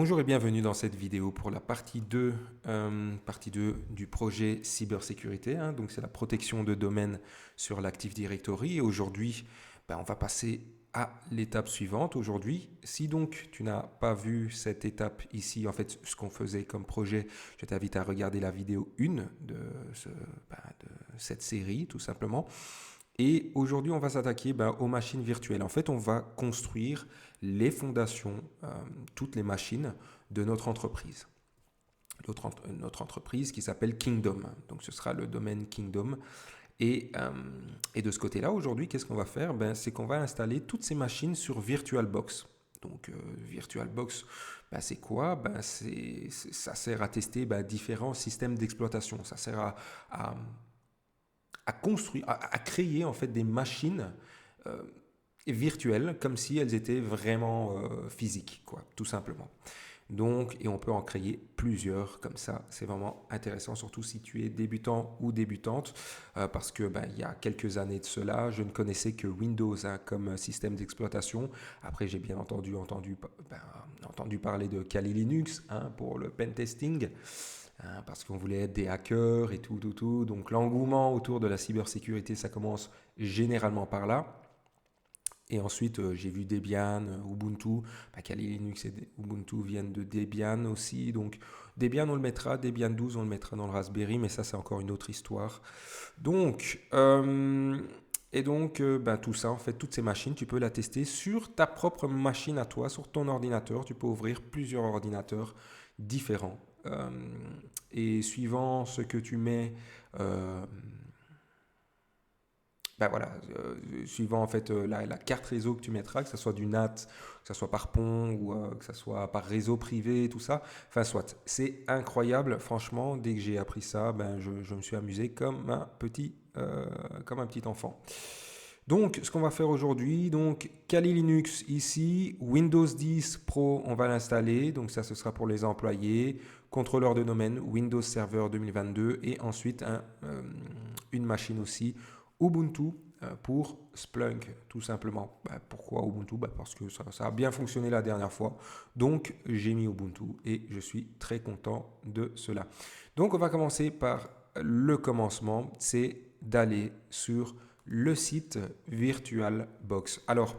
Bonjour et bienvenue dans cette vidéo pour la partie 2 du projet cybersécurité, hein. Donc c'est la protection de domaine sur l'Active Directory. Et aujourd'hui, on va passer à l'étape suivante. Aujourd'hui, si donc tu n'as pas vu cette étape ici, en fait ce qu'on faisait comme projet, je t'invite à regarder la vidéo 1 de cette série tout simplement. Et aujourd'hui, on va s'attaquer aux machines virtuelles. En fait, on va construire les fondations, toutes les machines de notre entreprise. Notre entreprise qui s'appelle Kingdom. Donc, ce sera le domaine Kingdom. Et de ce côté-là, aujourd'hui, qu'est-ce qu'on va faire? C'est qu'on va installer toutes ces machines sur VirtualBox. Donc, VirtualBox, c'est quoi? Ça sert à tester différents systèmes d'exploitation. Ça sert à construire, à créer en fait des machines euh, virtuelles comme si elles étaient vraiment physiques, quoi, tout simplement. Donc, et on peut en créer plusieurs comme ça. C'est vraiment intéressant, surtout si tu es débutant ou débutante, parce que il y a quelques années de cela, je ne connaissais que Windows comme système d'exploitation. Après, j'ai bien entendu parler de Kali Linux pour le pen testing. Parce qu'on voulait être des hackers et tout. Donc l'engouement autour de la cybersécurité, ça commence généralement par là. Et ensuite, j'ai vu Debian, Ubuntu. Kali Linux et Ubuntu viennent de Debian aussi. Donc Debian, on le mettra. Debian 12, on le mettra dans le Raspberry. Mais ça, c'est encore une autre histoire. Donc, tout ça, en fait, toutes ces machines, tu peux la tester sur ta propre machine à toi, sur ton ordinateur. Tu peux ouvrir plusieurs ordinateurs différents. Et suivant ce que tu mets, euh, suivant en fait la carte réseau que tu mettras, que ce soit du NAT, que ce soit par pont ou que ce soit par réseau privé, tout ça. Enfin, soit. C'est incroyable, franchement. Dès que j'ai appris ça, je me suis amusé comme un petit enfant. Donc, ce qu'on va faire aujourd'hui, donc Kali Linux ici, Windows 10 Pro, on va l'installer. Donc ça, ce sera pour les employés. Contrôleur de domaine, Windows Server 2022. Et ensuite, une machine aussi, Ubuntu pour Splunk, tout simplement. Pourquoi Ubuntu? Parce que ça a bien fonctionné la dernière fois. Donc, j'ai mis Ubuntu et je suis très content de cela. Donc, on va commencer par le commencement, c'est d'aller sur le site VirtualBox. Alors,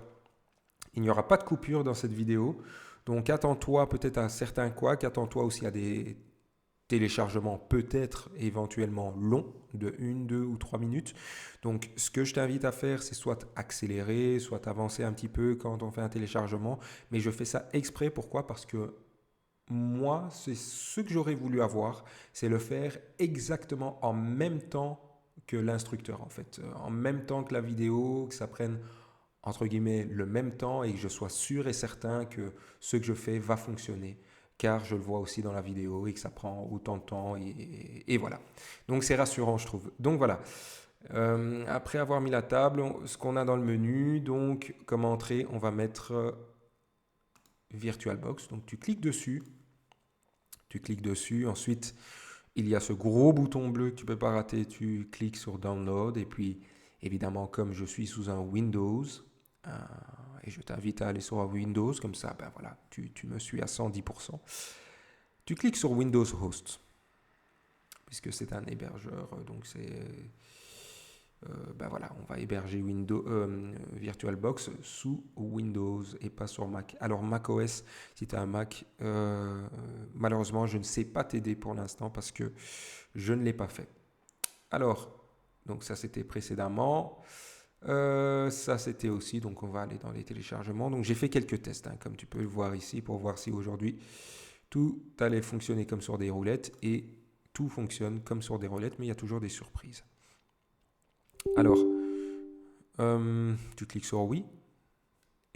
il n'y aura pas de coupure dans cette vidéo, donc attends-toi peut-être à certains couacs, attends-toi aussi à des téléchargements peut-être éventuellement longs de 1, 2 ou 3 minutes. Donc ce que je t'invite à faire, c'est soit accélérer, soit avancer un petit peu quand on fait un téléchargement, mais je fais ça exprès, pourquoi? Parce que moi, c'est ce que j'aurais voulu avoir, c'est le faire exactement en même temps que l'instructeur en fait, en même temps que la vidéo, que ça prenne entre guillemets le même temps et que je sois sûr et certain que ce que je fais va fonctionner car je le vois aussi dans la vidéo et que ça prend autant de temps et voilà. Donc c'est rassurant je trouve. Donc voilà. Après avoir mis la table, ce qu'on a dans le menu, donc comme entrée, on va mettre VirtualBox. Donc tu cliques dessus, ensuite il y a ce gros bouton bleu que tu ne peux pas rater, tu cliques sur Download et puis évidemment comme je suis sous un Windows, euh, et je t'invite à aller sur un Windows, comme ça voilà, tu me suis à 110%. Tu cliques sur Windows Host, puisque c'est un hébergeur, donc voilà, on va héberger VirtualBox sous Windows et pas sur Mac. Alors macOS, si tu as un Mac, malheureusement, je ne sais pas t'aider pour l'instant parce que je ne l'ai pas fait. Alors, donc ça c'était précédemment. Ça c'était aussi, donc on va aller dans les téléchargements. Donc j'ai fait quelques tests, comme tu peux le voir ici, pour voir si aujourd'hui tout allait fonctionner comme sur des roulettes et tout fonctionne comme sur des roulettes, mais il y a toujours des surprises. Alors, tu cliques sur oui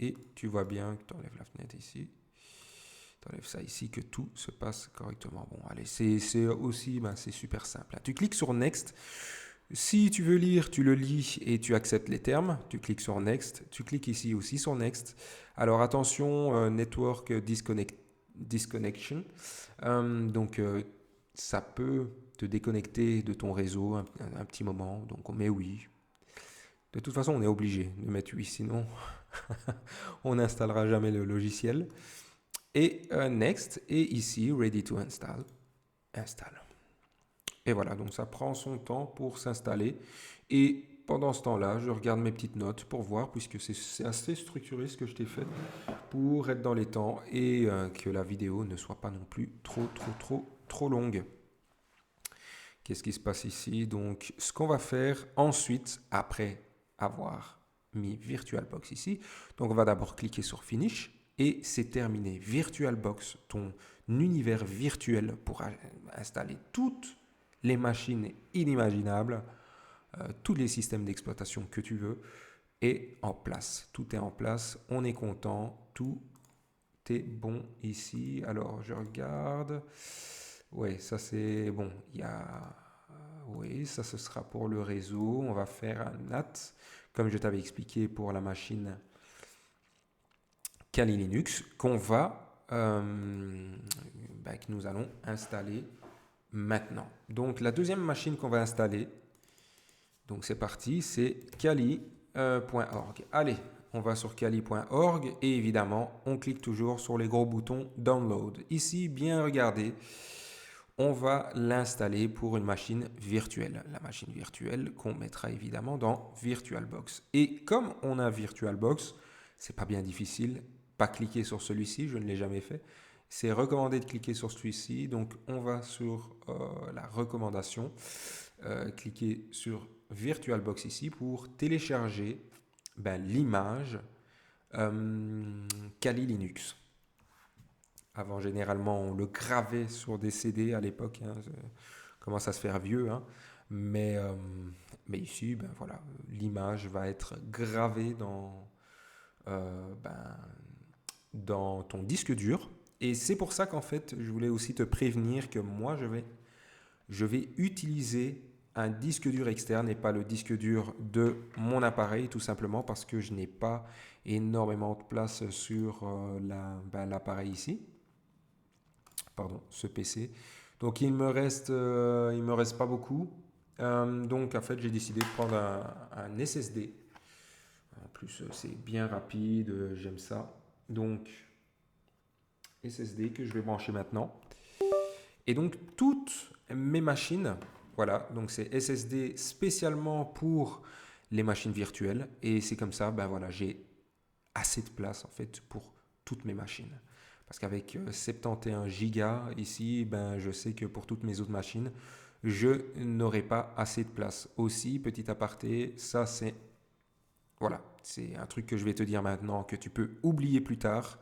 et tu vois bien que tu enlèves la fenêtre ici. Tu enlèves ça ici, que tout se passe correctement. Bon, allez, c'est aussi, c'est super simple. Tu cliques sur Next. Si tu veux lire, tu le lis et tu acceptes les termes. Tu cliques sur Next. Tu cliques ici aussi sur Next. Alors attention, Network Disconnection. Ça peut te déconnecter de ton réseau un petit moment. Donc on met oui. De toute façon, on est obligé de mettre oui, sinon on n'installera jamais le logiciel. Et Next, et ici, Ready to Install, installe. Et voilà, donc ça prend son temps pour s'installer. Et pendant ce temps-là, je regarde mes petites notes pour voir, puisque c'est assez structuré ce que je t'ai fait, pour être dans les temps et que la vidéo ne soit pas non plus trop longue. Qu'est-ce qui se passe ici? Donc, ce qu'on va faire ensuite, après avoir mis VirtualBox ici, donc on va d'abord cliquer sur Finish et c'est terminé. VirtualBox, ton univers virtuel pour installer toutes les machines inimaginables, tous les systèmes d'exploitation que tu veux, est en place. Tout est en place, on est content, tout est bon ici. Alors, je regarde. Oui, ça c'est bon. Il y a. Oui, ça ce sera pour le réseau. On va faire un NAT, comme je t'avais expliqué pour la machine Kali Linux, qu'on va. Que nous allons installer maintenant. Donc, la deuxième machine qu'on va installer, donc c'est parti, c'est kali.org. Allez, on va sur kali.org et évidemment, on clique toujours sur les gros boutons Download. Ici, bien regarder, on va l'installer pour une machine virtuelle. La machine virtuelle qu'on mettra évidemment dans VirtualBox. Et comme on a VirtualBox, c'est pas bien difficile, pas cliquer sur celui-ci, je ne l'ai jamais fait. C'est recommandé de cliquer sur celui-ci. Donc, on va sur la recommandation, cliquer sur VirtualBox ici pour télécharger l'image Kali Linux. Avant, généralement, on le gravait sur des CD à l'époque. Hein, commence à se faire vieux. Hein, mais ici, voilà, l'image va être gravée dans ton disque dur. Et c'est pour ça qu'en fait, je voulais aussi te prévenir que moi, je vais utiliser un disque dur externe et pas le disque dur de mon appareil, tout simplement parce que je n'ai pas énormément de place sur l'appareil ici. Pardon, ce PC. Donc il me reste pas beaucoup. Donc en fait, j'ai décidé de prendre un SSD. En plus, c'est bien rapide, j'aime ça. Donc SSD que je vais brancher maintenant. Et donc toutes mes machines, voilà, donc c'est SSD spécialement pour les machines virtuelles. Et c'est comme ça, voilà, j'ai assez de place en fait pour toutes mes machines. Parce qu'avec 71 gigas ici, je sais que pour toutes mes autres machines, je n'aurai pas assez de place. Aussi, petit aparté, ça c'est voilà, c'est un truc que je vais te dire maintenant que tu peux oublier plus tard,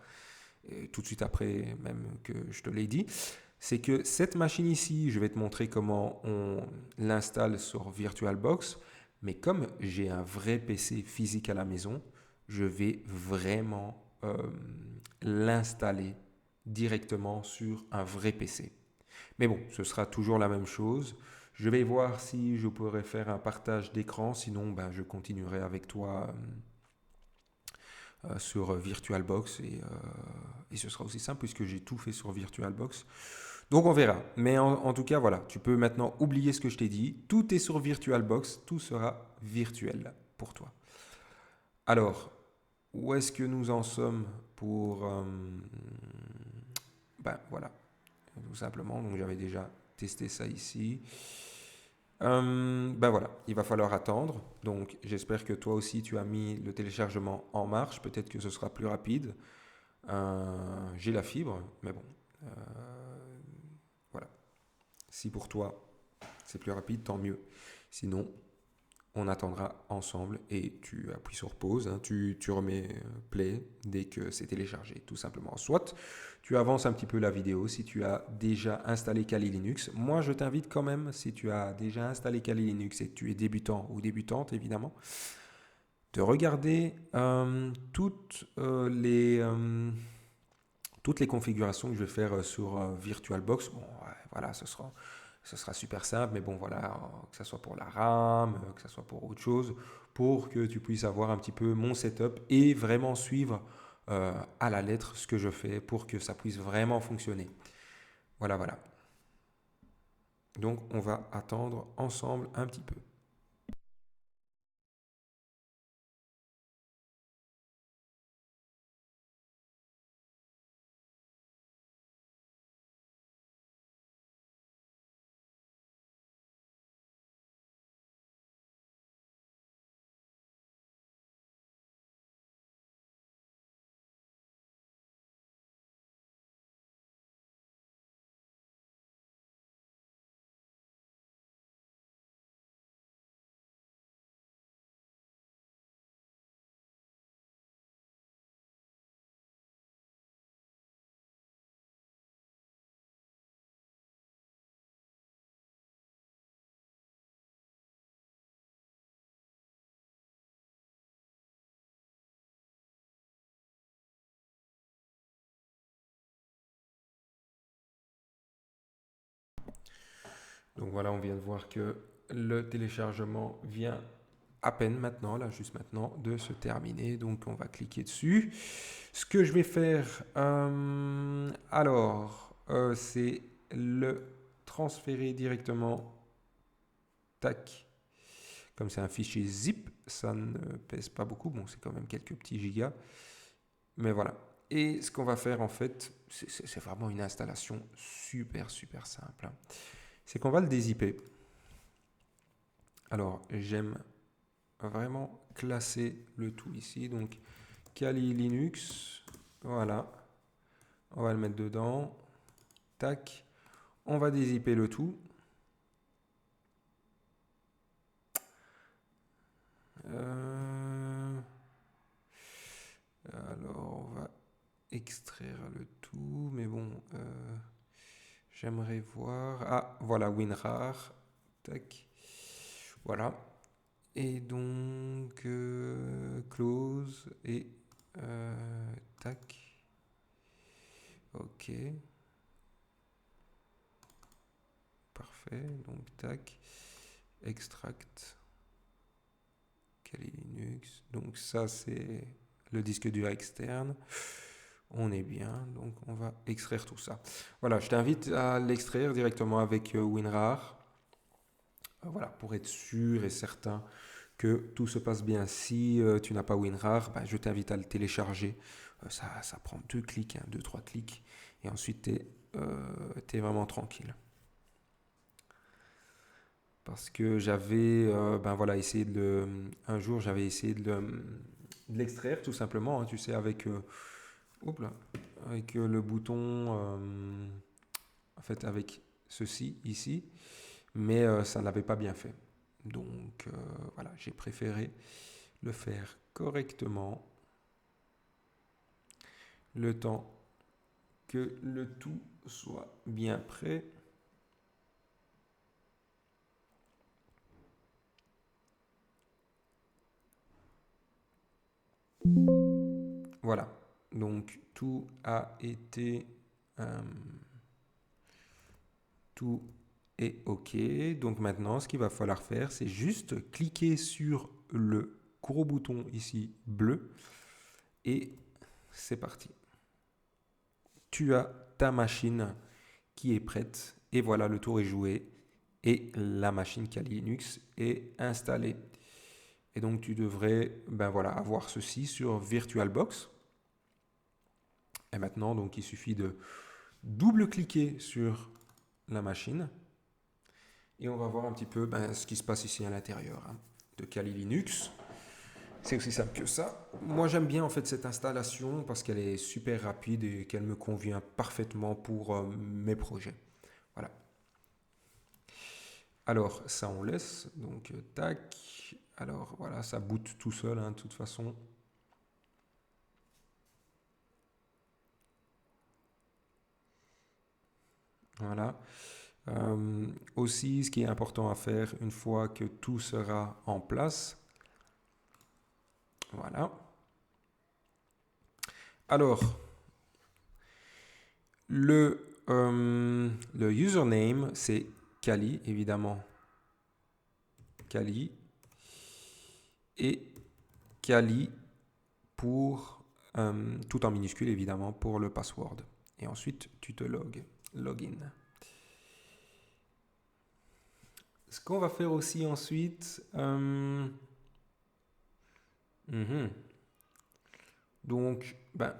tout de suite après même que je te l'ai dit. C'est que cette machine ici, je vais te montrer comment on l'installe sur VirtualBox. Mais comme j'ai un vrai PC physique à la maison, je vais vraiment l'installer directement sur un vrai PC. Mais bon, ce sera toujours la même chose. Je vais voir si je pourrais faire un partage d'écran. Sinon, je continuerai avec toi sur VirtualBox et ce sera aussi simple puisque j'ai tout fait sur VirtualBox. Donc on verra. Mais en tout cas, voilà, tu peux maintenant oublier ce que je t'ai dit. Tout est sur VirtualBox, tout sera virtuel pour toi. Alors, où est-ce que nous en sommes pour... voilà, tout simplement. Donc j'avais déjà testé ça ici. Voilà, il va falloir attendre. Donc j'espère que toi aussi tu as mis le téléchargement en marche. Peut-être que ce sera plus rapide. J'ai la fibre, mais bon. Voilà. Si pour toi c'est plus rapide, tant mieux. Sinon, on attendra ensemble et tu appuies sur pause, hein, tu remets play dès que c'est téléchargé, tout simplement. Soit tu avances un petit peu la vidéo si tu as déjà installé Kali Linux. Moi, je t'invite quand même, si tu as déjà installé Kali Linux et que tu es débutant ou débutante, évidemment, de regarder toutes les configurations que je vais faire sur VirtualBox. Bon, voilà, ce sera super simple, mais bon, voilà, que ce soit pour la RAM, que ce soit pour autre chose, pour que tu puisses avoir un petit peu mon setup et vraiment suivre à la lettre ce que je fais pour que ça puisse vraiment fonctionner. Voilà, voilà. Donc, on va attendre ensemble un petit peu. Donc voilà, on vient de voir que le téléchargement vient à peine maintenant, là, juste maintenant, de se terminer. Donc on va cliquer dessus. Ce que je vais faire, c'est le transférer directement. Tac. Comme c'est un fichier zip, ça ne pèse pas beaucoup. Bon, c'est quand même quelques petits gigas. Mais voilà. Et ce qu'on va faire, en fait, c'est vraiment une installation super, super simple, hein. C'est qu'on va le dézipper. Alors, j'aime vraiment classer le tout ici. Donc, Kali Linux. Voilà. On va le mettre dedans. Tac. On va dézipper le tout. Alors, on va extraire le tout. Mais bon, j'aimerais voir. Ah, voilà, WinRAR. Tac. Voilà. Et donc, close et tac. Ok. Parfait. Donc, tac. Extract. Kali Linux. Donc, ça, c'est le disque dur externe. On est bien. Donc, on va extraire tout ça. Voilà, je t'invite à l'extraire directement avec WinRAR. Voilà, pour être sûr et certain que tout se passe bien. Si tu n'as pas WinRAR, bah, je t'invite à le télécharger. Ça prend 2 clics, 2-3 clics. Et ensuite, tu es vraiment tranquille. Parce que j'avais essayé un jour, j'avais essayé de l'extraire tout simplement, hein, tu sais, avec, le bouton, en fait, avec ceci ici. Mais ça ne l'avait pas bien fait. Donc voilà, j'ai préféré le faire correctement le temps que le tout soit bien prêt. Voilà, donc tout a été... tout est OK. Donc maintenant, ce qu'il va falloir faire, c'est juste cliquer sur le gros bouton ici bleu et c'est parti. Tu as ta machine qui est prête et voilà, le tour est joué et la machine Kali Linux est installée. Et donc tu devrais avoir ceci sur VirtualBox. Et maintenant, donc, il suffit de double-cliquer sur la machine et on va voir un petit peu ce qui se passe ici à l'intérieur, hein, de Kali Linux. C'est aussi simple que ça. Moi, j'aime bien en fait cette installation parce qu'elle est super rapide et qu'elle me convient parfaitement pour mes projets. Voilà. Alors, ça, on laisse. Donc, tac. Alors, voilà, ça boot tout seul, hein, de toute façon. Voilà. Aussi, ce qui est important à faire une fois que tout sera en place. Voilà. Alors, le username, c'est Kali, évidemment. Kali. Et Kali pour, tout en minuscule, évidemment, pour le password. Et ensuite, tu te login. Ce qu'on va faire aussi ensuite... Donc,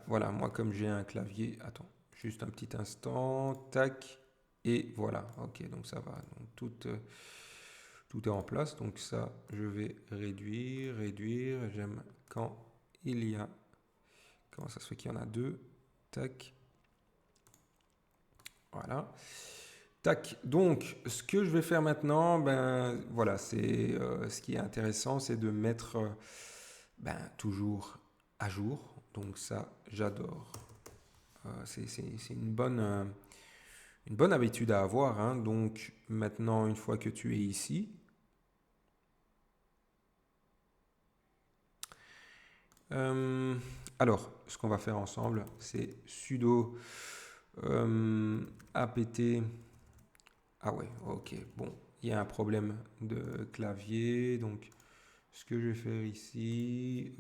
voilà, moi comme j'ai un clavier, attends, juste un petit instant, tac, et voilà, ok, donc ça va, donc tout est en place, donc ça, je vais réduire, j'aime quand il y a, comment ça se fait qu'il y en a deux, tac, voilà, tac, donc ce que je vais faire maintenant, voilà, c'est ce qui est intéressant, c'est de mettre toujours à jour. Donc ça, j'adore. C'est une bonne habitude à avoir, hein. Donc maintenant, une fois que tu es ici, alors, ce qu'on va faire ensemble, c'est sudo apt Ah ouais, ok. Bon, il y a un problème de clavier. Donc, ce que je vais faire ici,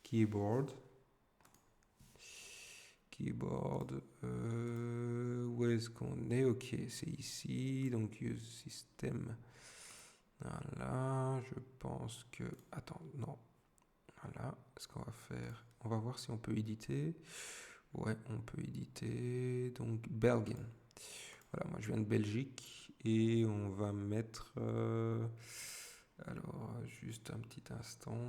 keyboard. Keyboard, où est-ce qu'on est? Ok, c'est ici. Donc, use system. Voilà, je pense que... Attends, non. Voilà, ce qu'on va faire, on va voir si on peut éditer. Ouais, on peut éditer. Donc, Belgian. Voilà, moi je viens de Belgique et on va mettre. Alors, juste un petit instant.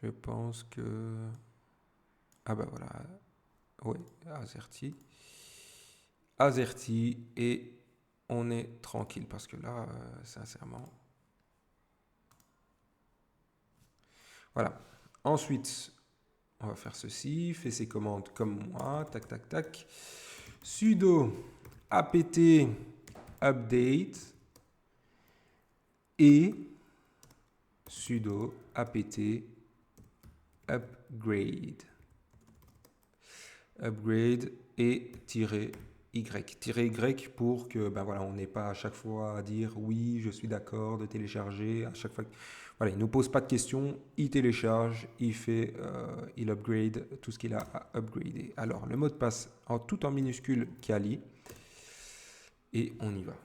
Je pense que. Ah bah voilà. Oui, Azerty. Azerty et on est tranquille parce que là, sincèrement. Voilà. Ensuite, on va faire ceci. Fait ses commandes comme moi. Tac, tac, tac. Sudo apt update et sudo apt upgrade. Upgrade et -y. -y pour que ben voilà, on n'ait pas à chaque fois à dire oui, je suis d'accord de télécharger. À chaque fois, voilà, il ne nous pose pas de questions, il télécharge, il upgrade tout ce qu'il a à upgrader. Alors, le mot de passe tout en minuscule Kali et on y va.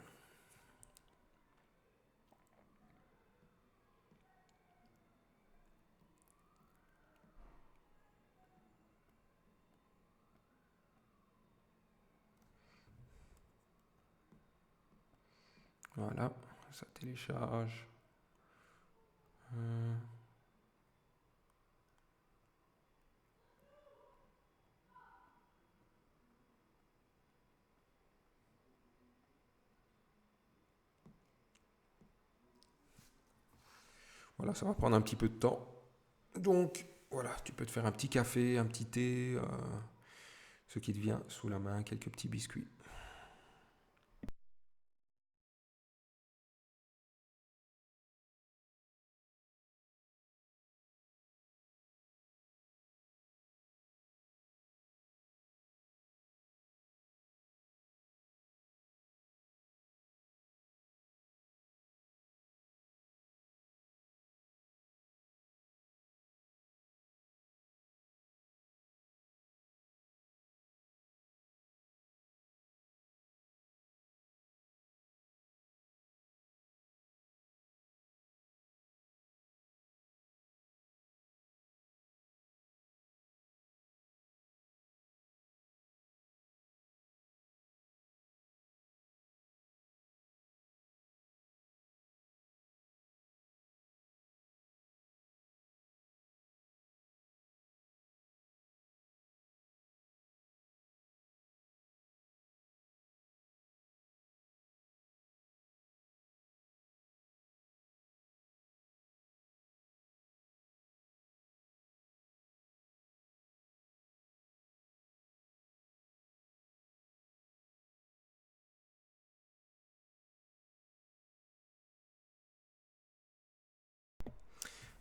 Voilà, ça télécharge. Voilà, ça va prendre un petit peu de temps. Donc, voilà, tu peux te faire un petit café, un petit thé, ce qui te vient sous la main, quelques petits biscuits.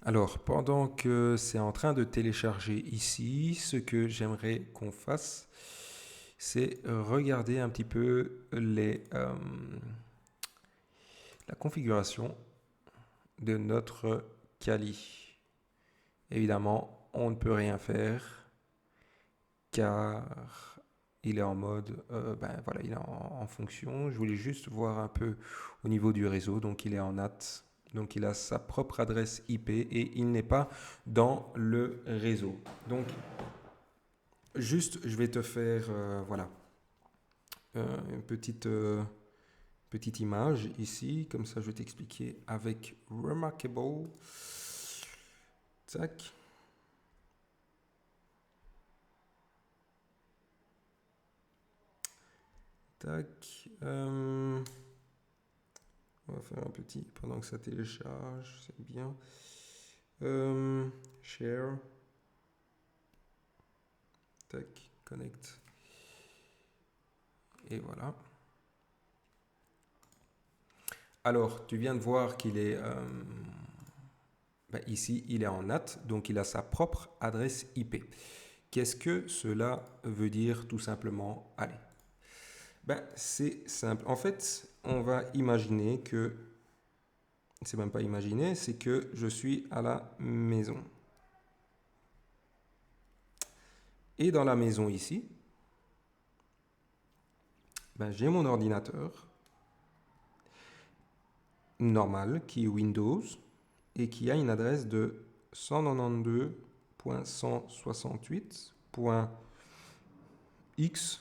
Alors, pendant que c'est en train de télécharger ici, ce que j'aimerais qu'on fasse, c'est regarder un petit peu la configuration de notre Kali. Évidemment, on ne peut rien faire car il est en mode, ben voilà, il est en fonction. Je voulais juste voir un peu au niveau du réseau, donc il est en NAT. Donc il a sa propre adresse IP et il n'est pas dans le réseau. Donc juste, je vais te faire voilà une petite image ici, comme ça je vais t'expliquer avec Remarkable. Tac. Tac. On va faire un petit pendant que ça télécharge, c'est bien. Share. Tac, connect. Et voilà. Alors, tu viens de voir qu'il est ici, il est en NAT, donc il a sa propre adresse IP. Qu'est-ce que cela veut dire tout simplement? Allez, ben, c'est simple. En fait, on va imaginer que, c'est même pas imaginer, c'est que je suis à la maison. Et dans la maison ici, ben, j'ai mon ordinateur normal qui est Windows et qui a une adresse de 192.168.x.x.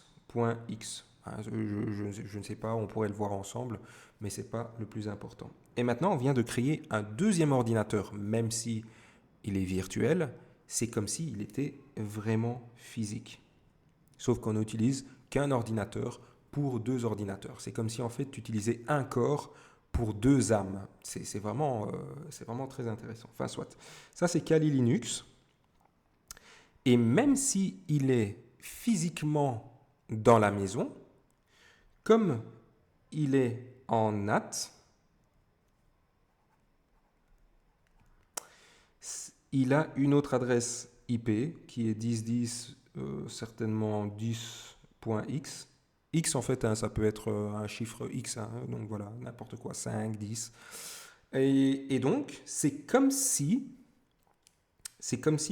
Je ne sais pas, on pourrait le voir ensemble, mais ce n'est pas le plus important. Et maintenant, on vient de créer un deuxième ordinateur, même si il est virtuel, c'est comme s'il était vraiment physique. Sauf qu'on n'utilise qu'un ordinateur pour deux ordinateurs. C'est comme si en fait tu utilisais un corps pour deux âmes. C'est vraiment très intéressant. Enfin, soit. Ça, c'est Kali Linux. Et même s'il est physiquement dans la maison, comme il est en NAT, il a une autre adresse IP qui est 10.10, certainement 10.x. X en fait, hein, ça peut être un chiffre X, hein, donc voilà, n'importe quoi, 5, 10. Et donc, c'est comme si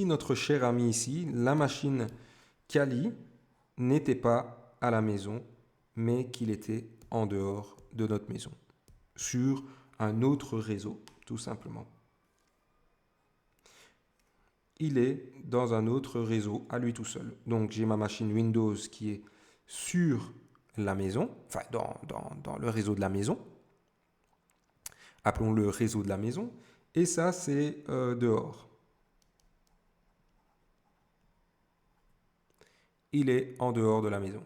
notre cher ami ici, la machine Kali, n'était pas à la maison, mais qu'il était en dehors de notre maison, sur un autre réseau, tout simplement. Il est dans un autre réseau à lui tout seul. Donc j'ai ma machine Windows qui est sur la maison, enfin dans le réseau de la maison. Appelons-le réseau de la maison. Et ça, c'est dehors. Il est en dehors de la maison.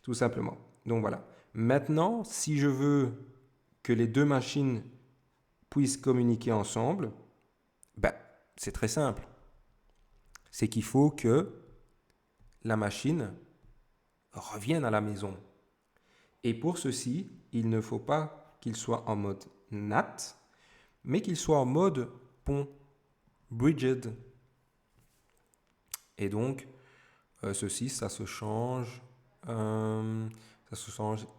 Tout simplement. Donc voilà. Maintenant, si je veux que les deux machines puissent communiquer ensemble, ben, c'est très simple. C'est qu'il faut que la machine revienne à la maison. Et pour ceci, il ne faut pas qu'il soit en mode NAT, mais qu'il soit en mode pont, bridged. Et donc, ceci, ça se change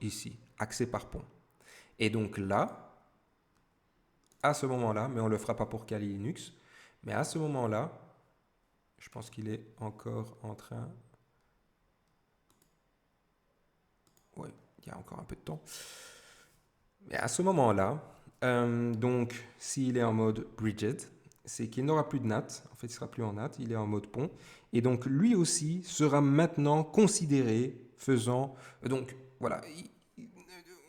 ici, accès par pont. Et donc là, à ce moment-là, mais on ne le fera pas pour Kali Linux, mais à ce moment-là, je pense qu'il est encore en train... Oui, il y a encore un peu de temps. Mais à ce moment-là, donc s'il est en mode bridged, c'est qu'il n'aura plus de NAT. En fait, il ne sera plus en NAT, il est en mode pont. Et donc lui aussi sera maintenant considéré faisant... Donc voilà,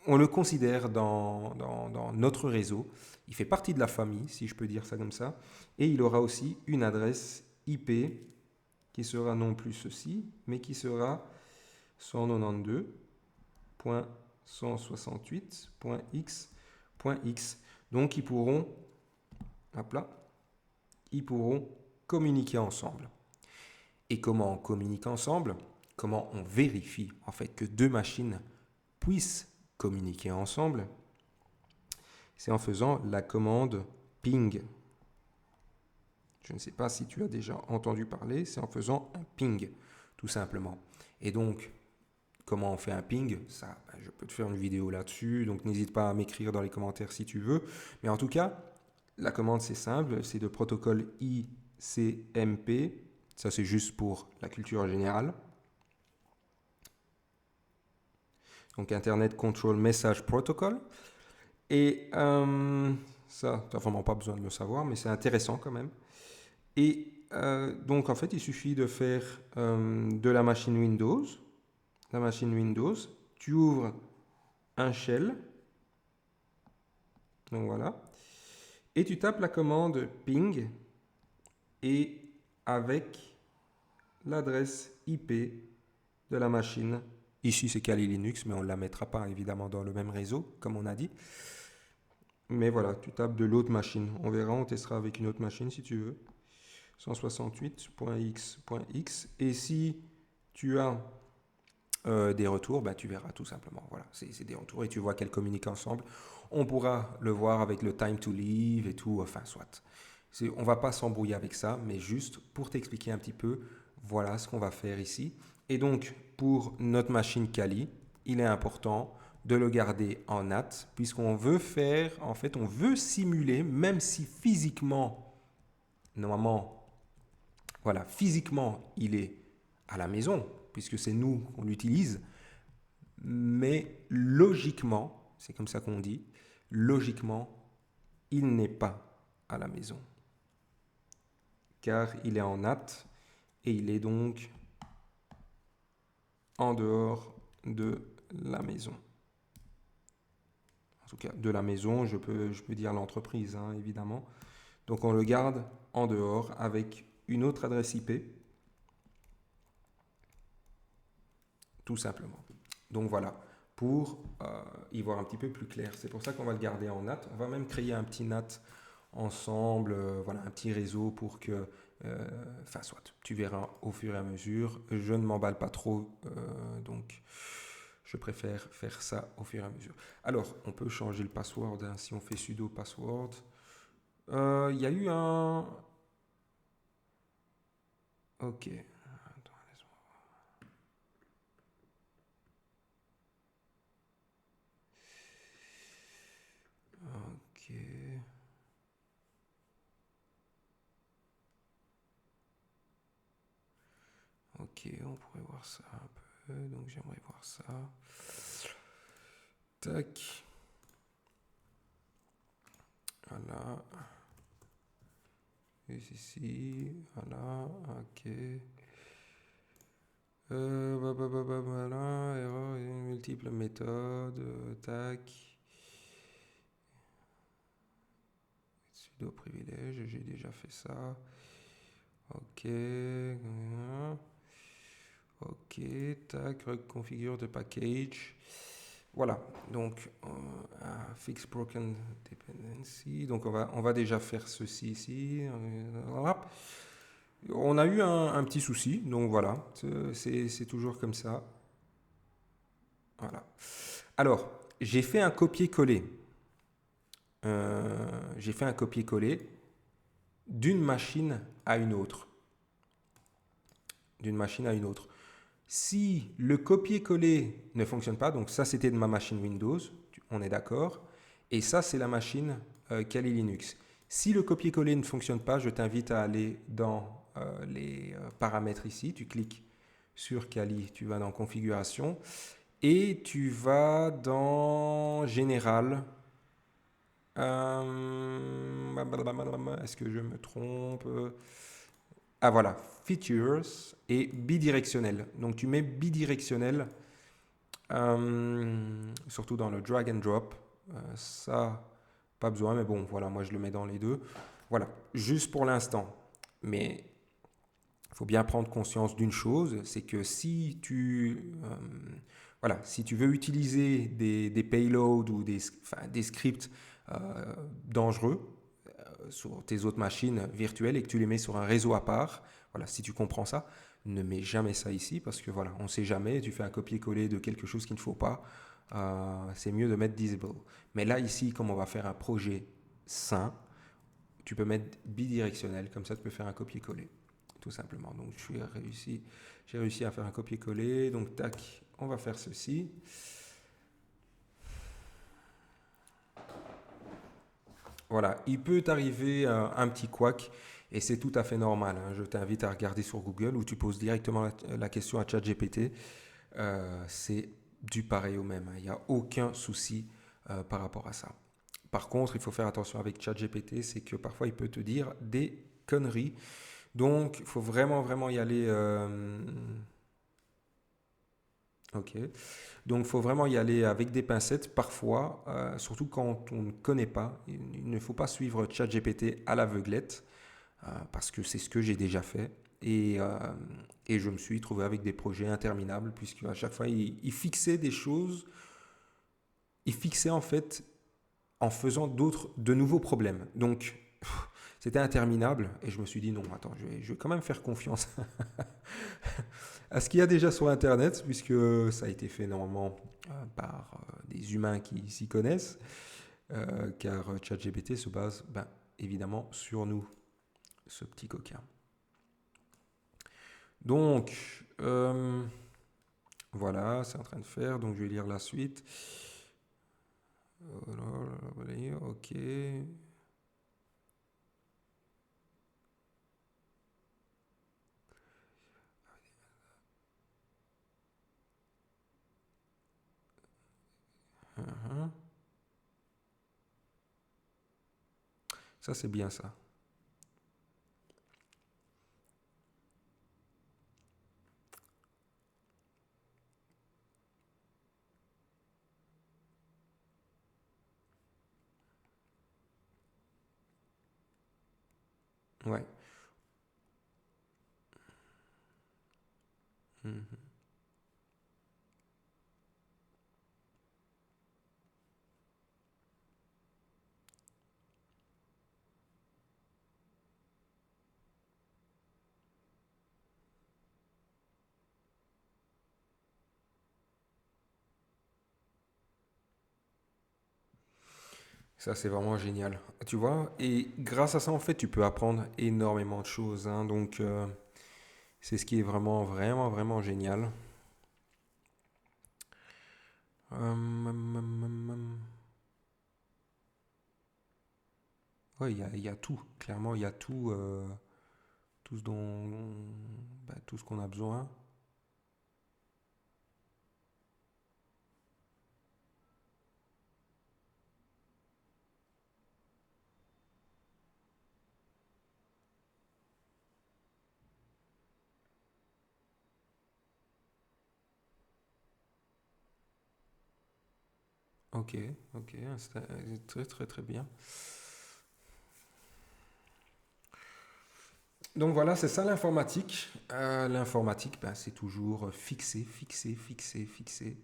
on le considère dans notre réseau. Il fait partie de la famille, si je peux dire ça comme ça. Et il aura aussi une adresse IP qui sera non plus ceci, mais qui sera 192.168.x.x. Donc ils pourront communiquer ensemble. Et comment on communique ensemble? Comment on vérifie en fait que deux machines puissent communiquer ensemble? C'est en faisant la commande ping. Je ne sais pas si tu as déjà entendu parler, c'est en faisant un ping, tout simplement. Et donc, comment on fait un ping? Ça, je peux te faire une vidéo là-dessus, donc n'hésite pas à m'écrire dans les commentaires si tu veux. Mais en tout cas, la commande, c'est simple, c'est de protocole ICMP. Ça, c'est juste pour la culture générale. Donc, Internet Control Message Protocol. Et ça, tu n'as vraiment pas besoin de le savoir, mais c'est intéressant quand même. Et donc, en fait, il suffit de faire de la machine Windows. La machine Windows, tu ouvres un shell. Donc, voilà. Et tu tapes la commande ping et avec l'adresse IP de la machine. Ici, c'est Kali Linux, mais on ne la mettra pas évidemment dans le même réseau, comme on a dit. Mais voilà, tu tapes de l'autre machine. On verra, on testera avec une autre machine si tu veux. 168.x.x. Et si tu as des retours, bah, tu verras tout simplement. Voilà, c'est des retours et tu vois qu'elles communiquent ensemble. On pourra le voir avec le time to leave et tout, enfin, soit. On ne va pas s'embrouiller avec ça, mais juste pour t'expliquer un petit peu, voilà ce qu'on va faire ici. Et donc, pour notre machine Kali, il est important de le garder en NAT, puisqu'on veut faire, en fait, on veut simuler, même si physiquement, normalement, voilà, physiquement, il est à la maison, puisque c'est nous qu'on l'utilise, mais logiquement, c'est comme ça qu'on dit, logiquement, il n'est pas à la maison, car il est en NAT et il est donc en dehors de la maison. En tout cas, de la maison, je peux dire l'entreprise, hein, évidemment. Donc on le garde en dehors avec une autre adresse IP, tout simplement. Donc voilà, pour y voir un petit peu plus clair. C'est pour ça qu'on va le garder en NAT. On va même créer un petit NAT ensemble, voilà, un petit réseau pour que, enfin soit, tu verras au fur et à mesure. Je ne m'emballe pas trop, donc je préfère faire ça au fur et à mesure. Alors, on peut changer le password, hein, si on fait sudo password. Il y a eu un... Ok. Attends, ok. Ok, on pourrait voir ça un peu. Donc j'aimerais voir ça. Tac. Voilà. Et ici. Voilà. Ok. Voilà. Erreur, multiples méthodes. Tac. Sudo privilège. J'ai déjà fait ça. Ok. Ok. Tac. Reconfigure de package. Voilà, donc fix broken dependency. Donc on va déjà faire ceci ici. On a eu un petit souci, donc voilà, c'est toujours comme ça. Voilà. Alors, j'ai fait un copier-coller. J'ai fait un copier-coller d'une machine à une autre. D'une machine à une autre. Si le copier-coller ne fonctionne pas, donc ça c'était de ma machine Windows, on est d'accord, et ça c'est la machine Kali Linux. Si le copier-coller ne fonctionne pas, je t'invite à aller dans les paramètres ici, tu cliques sur Kali, tu vas dans configuration, et tu vas dans général. Est-ce que je me trompe? Ah voilà, features et bidirectionnel. Donc tu mets bidirectionnel, surtout dans le drag and drop. Ça, pas besoin, mais bon, voilà, moi je le mets dans les deux. Voilà, juste pour l'instant. Mais il faut bien prendre conscience d'une chose, c'est que si tu, voilà, si tu veux utiliser des payloads ou des scripts dangereux, sur tes autres machines virtuelles et que tu les mets sur un réseau à part, voilà, si tu comprends ça, ne mets jamais ça ici parce que voilà, on ne sait jamais, tu fais un copier-coller de quelque chose qu'il ne faut pas, c'est mieux de mettre disable. Mais là ici, comme on va faire un projet sain, tu peux mettre bidirectionnel, comme ça tu peux faire un copier-coller, tout simplement. Donc j'ai réussi à faire un copier-coller, donc tac, on va faire ceci. Voilà, il peut t'arriver un petit couac et c'est tout à fait normal, hein. Je t'invite à regarder sur Google où tu poses directement la question à ChatGPT. C'est du pareil au même, hein. Il n'y a aucun souci par rapport à ça. Par contre, il faut faire attention avec ChatGPT, c'est que parfois il peut te dire des conneries. Donc, il faut vraiment, vraiment y aller. Ok. Donc, il faut vraiment y aller avec des pincettes parfois, surtout quand on ne connaît pas. Il ne faut pas suivre ChatGPT à l'aveuglette, parce que c'est ce que j'ai déjà fait. Et je me suis trouvé avec des projets interminables, puisque à chaque fois, il fixait des choses. Il fixait en fait en faisant de nouveaux problèmes. Donc, c'était interminable. Et je me suis dit, non, attends, je vais quand même faire confiance à ce qu'il y a déjà sur Internet, puisque ça a été fait normalement par des humains qui s'y connaissent, car ChatGPT se base ben, évidemment sur nous. ce petit coquin. Donc, voilà, c'est en train de faire. Donc, je vais lire la suite. Ok. Ça, c'est bien ça. Ouais. Mhm. Ça, c'est vraiment génial. Tu vois, et grâce à ça, en fait, tu peux apprendre énormément de choses, hein. Donc, c'est ce qui est vraiment, vraiment, vraiment génial. Ouais, il y a tout. Clairement, il y a tout, tout ce dont, bah, tout ce qu'on a besoin. Ok, ok, c'est très, très, très bien. Donc voilà, c'est ça l'informatique. L'informatique, ben, c'est toujours fixer, fixer, fixer, fixer.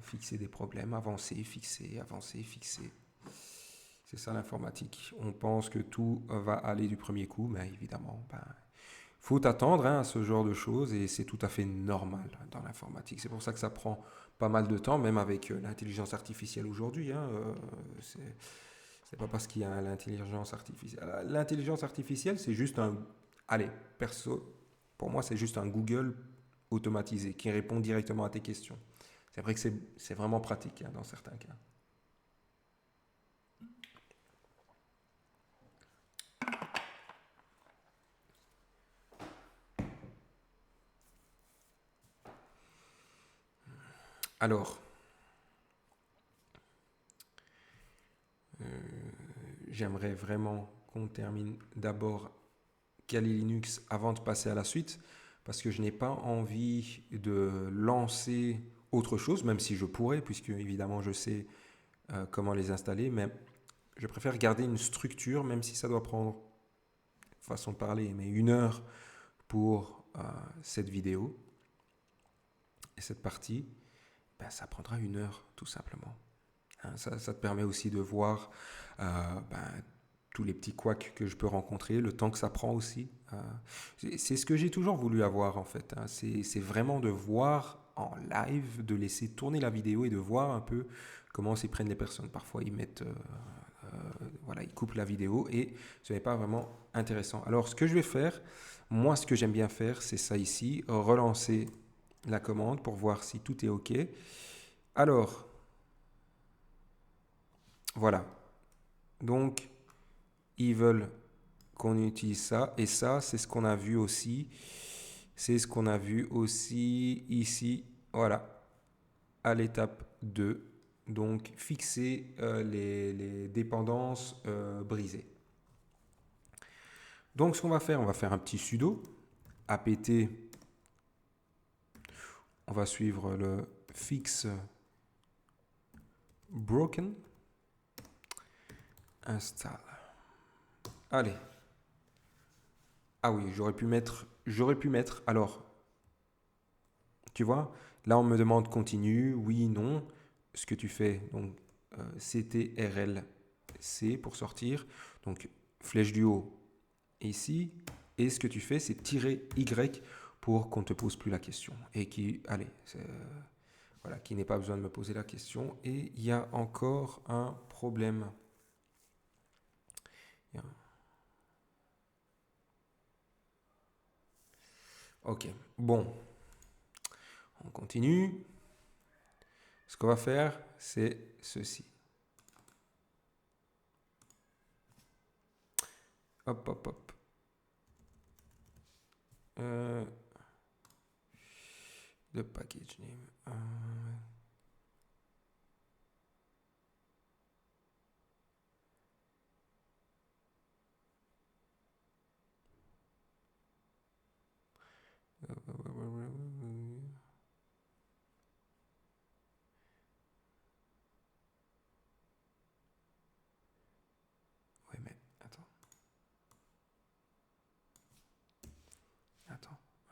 Fixer des problèmes, avancer, fixer, avancer, fixer. C'est ça l'informatique. On pense que tout va aller du premier coup, mais évidemment, ben, faut attendre, hein, à ce genre de choses et c'est tout à fait normal dans l'informatique. C'est pour ça que ça prend pas mal de temps, même avec l'intelligence artificielle aujourd'hui, hein. C'est pas parce qu'il y a l'intelligence artificielle. L'intelligence artificielle, c'est juste un. Allez, perso, pour moi, c'est juste un Google automatisé qui répond directement à tes questions. C'est vrai que c'est vraiment pratique, hein, dans certains cas. Alors, j'aimerais vraiment qu'on termine d'abord Kali Linux avant de passer à la suite, parce que je n'ai pas envie de lancer autre chose, même si je pourrais, puisque évidemment je sais comment les installer, mais je préfère garder une structure, même si ça doit prendre, façon de parler, mais 1 heure pour cette vidéo et cette partie, ben, ça prendra 1 heure tout simplement. Hein, ça te permet aussi de voir ben, tous les petits couacs que je peux rencontrer, le temps que ça prend aussi. C'est ce que j'ai toujours voulu avoir en fait, hein. C'est vraiment de voir en live, de laisser tourner la vidéo et de voir un peu comment s'y prennent les personnes. Parfois ils mettent, voilà, ils coupent la vidéo et ce n'est pas vraiment intéressant. Alors ce que je vais faire, moi ce que j'aime bien faire, c'est ça ici, relancer la commande pour voir si tout est OK. Alors, voilà. Donc, ils veulent qu'on utilise ça. Et ça, c'est ce qu'on a vu aussi. C'est ce qu'on a vu aussi ici. Voilà, à l'étape 2. Donc, fixer les dépendances brisées. Donc, ce qu'on va faire, on va faire un petit sudo apt. On va suivre le fix broken install. Allez. Ah oui, j'aurais pu mettre, alors, tu vois, là on me demande continue, oui, non. Ce que tu fais, donc CTRL-C pour sortir. Donc flèche du haut ici. Et ce que tu fais, c'est tirer Y pour qu'on ne te pose plus la question. Et qui, allez, voilà, qui n'ait pas besoin de me poser la question. Et il y a encore un problème. Ok, bon, on continue. Ce qu'on va faire, c'est ceci. Hop, hop, hop. Le package name. Oui, mais attends.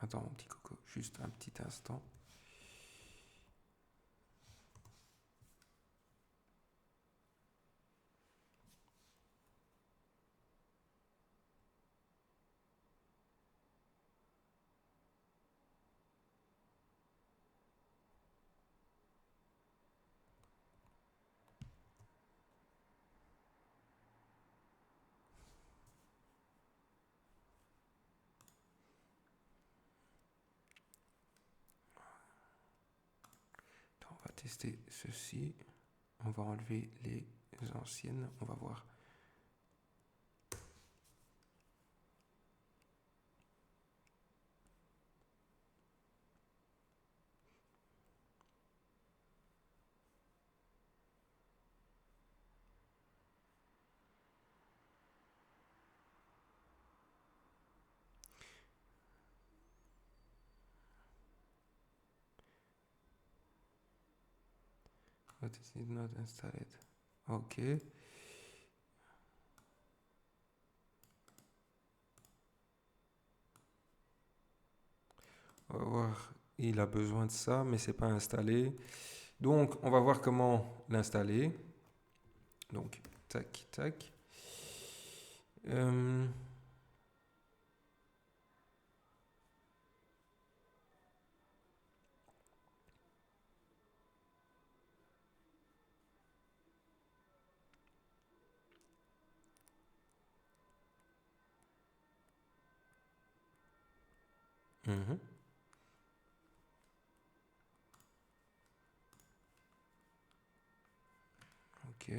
Attends, mon petit coco. Juste un petit instant. On va tester ceci. On va enlever les anciennes. On va voir. What is it not installed? Ok. On va voir. Il a besoin de ça, mais c'est pas installé. Donc, on va voir comment l'installer. Donc, tac, tac. Mhm. Ok.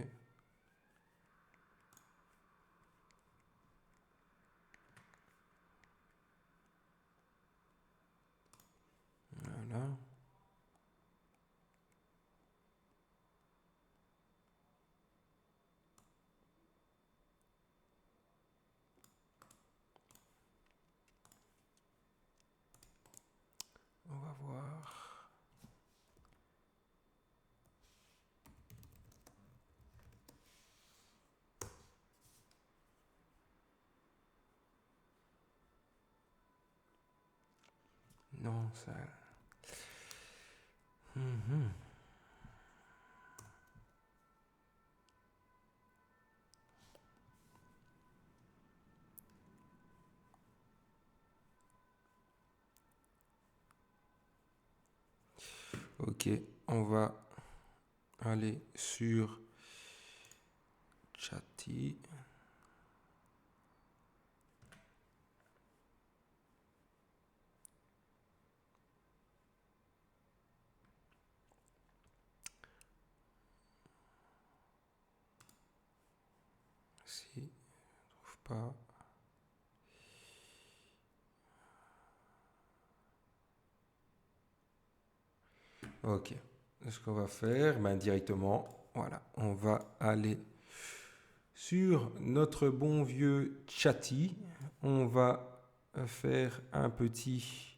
Voilà. On va voir. Non, ça. Mhm. Ok, on va aller sur Chatty. Si, je trouve pas. Ok. Ce qu'on va faire, ben, directement, voilà, on va aller sur notre bon vieux Chatty. On va faire un petit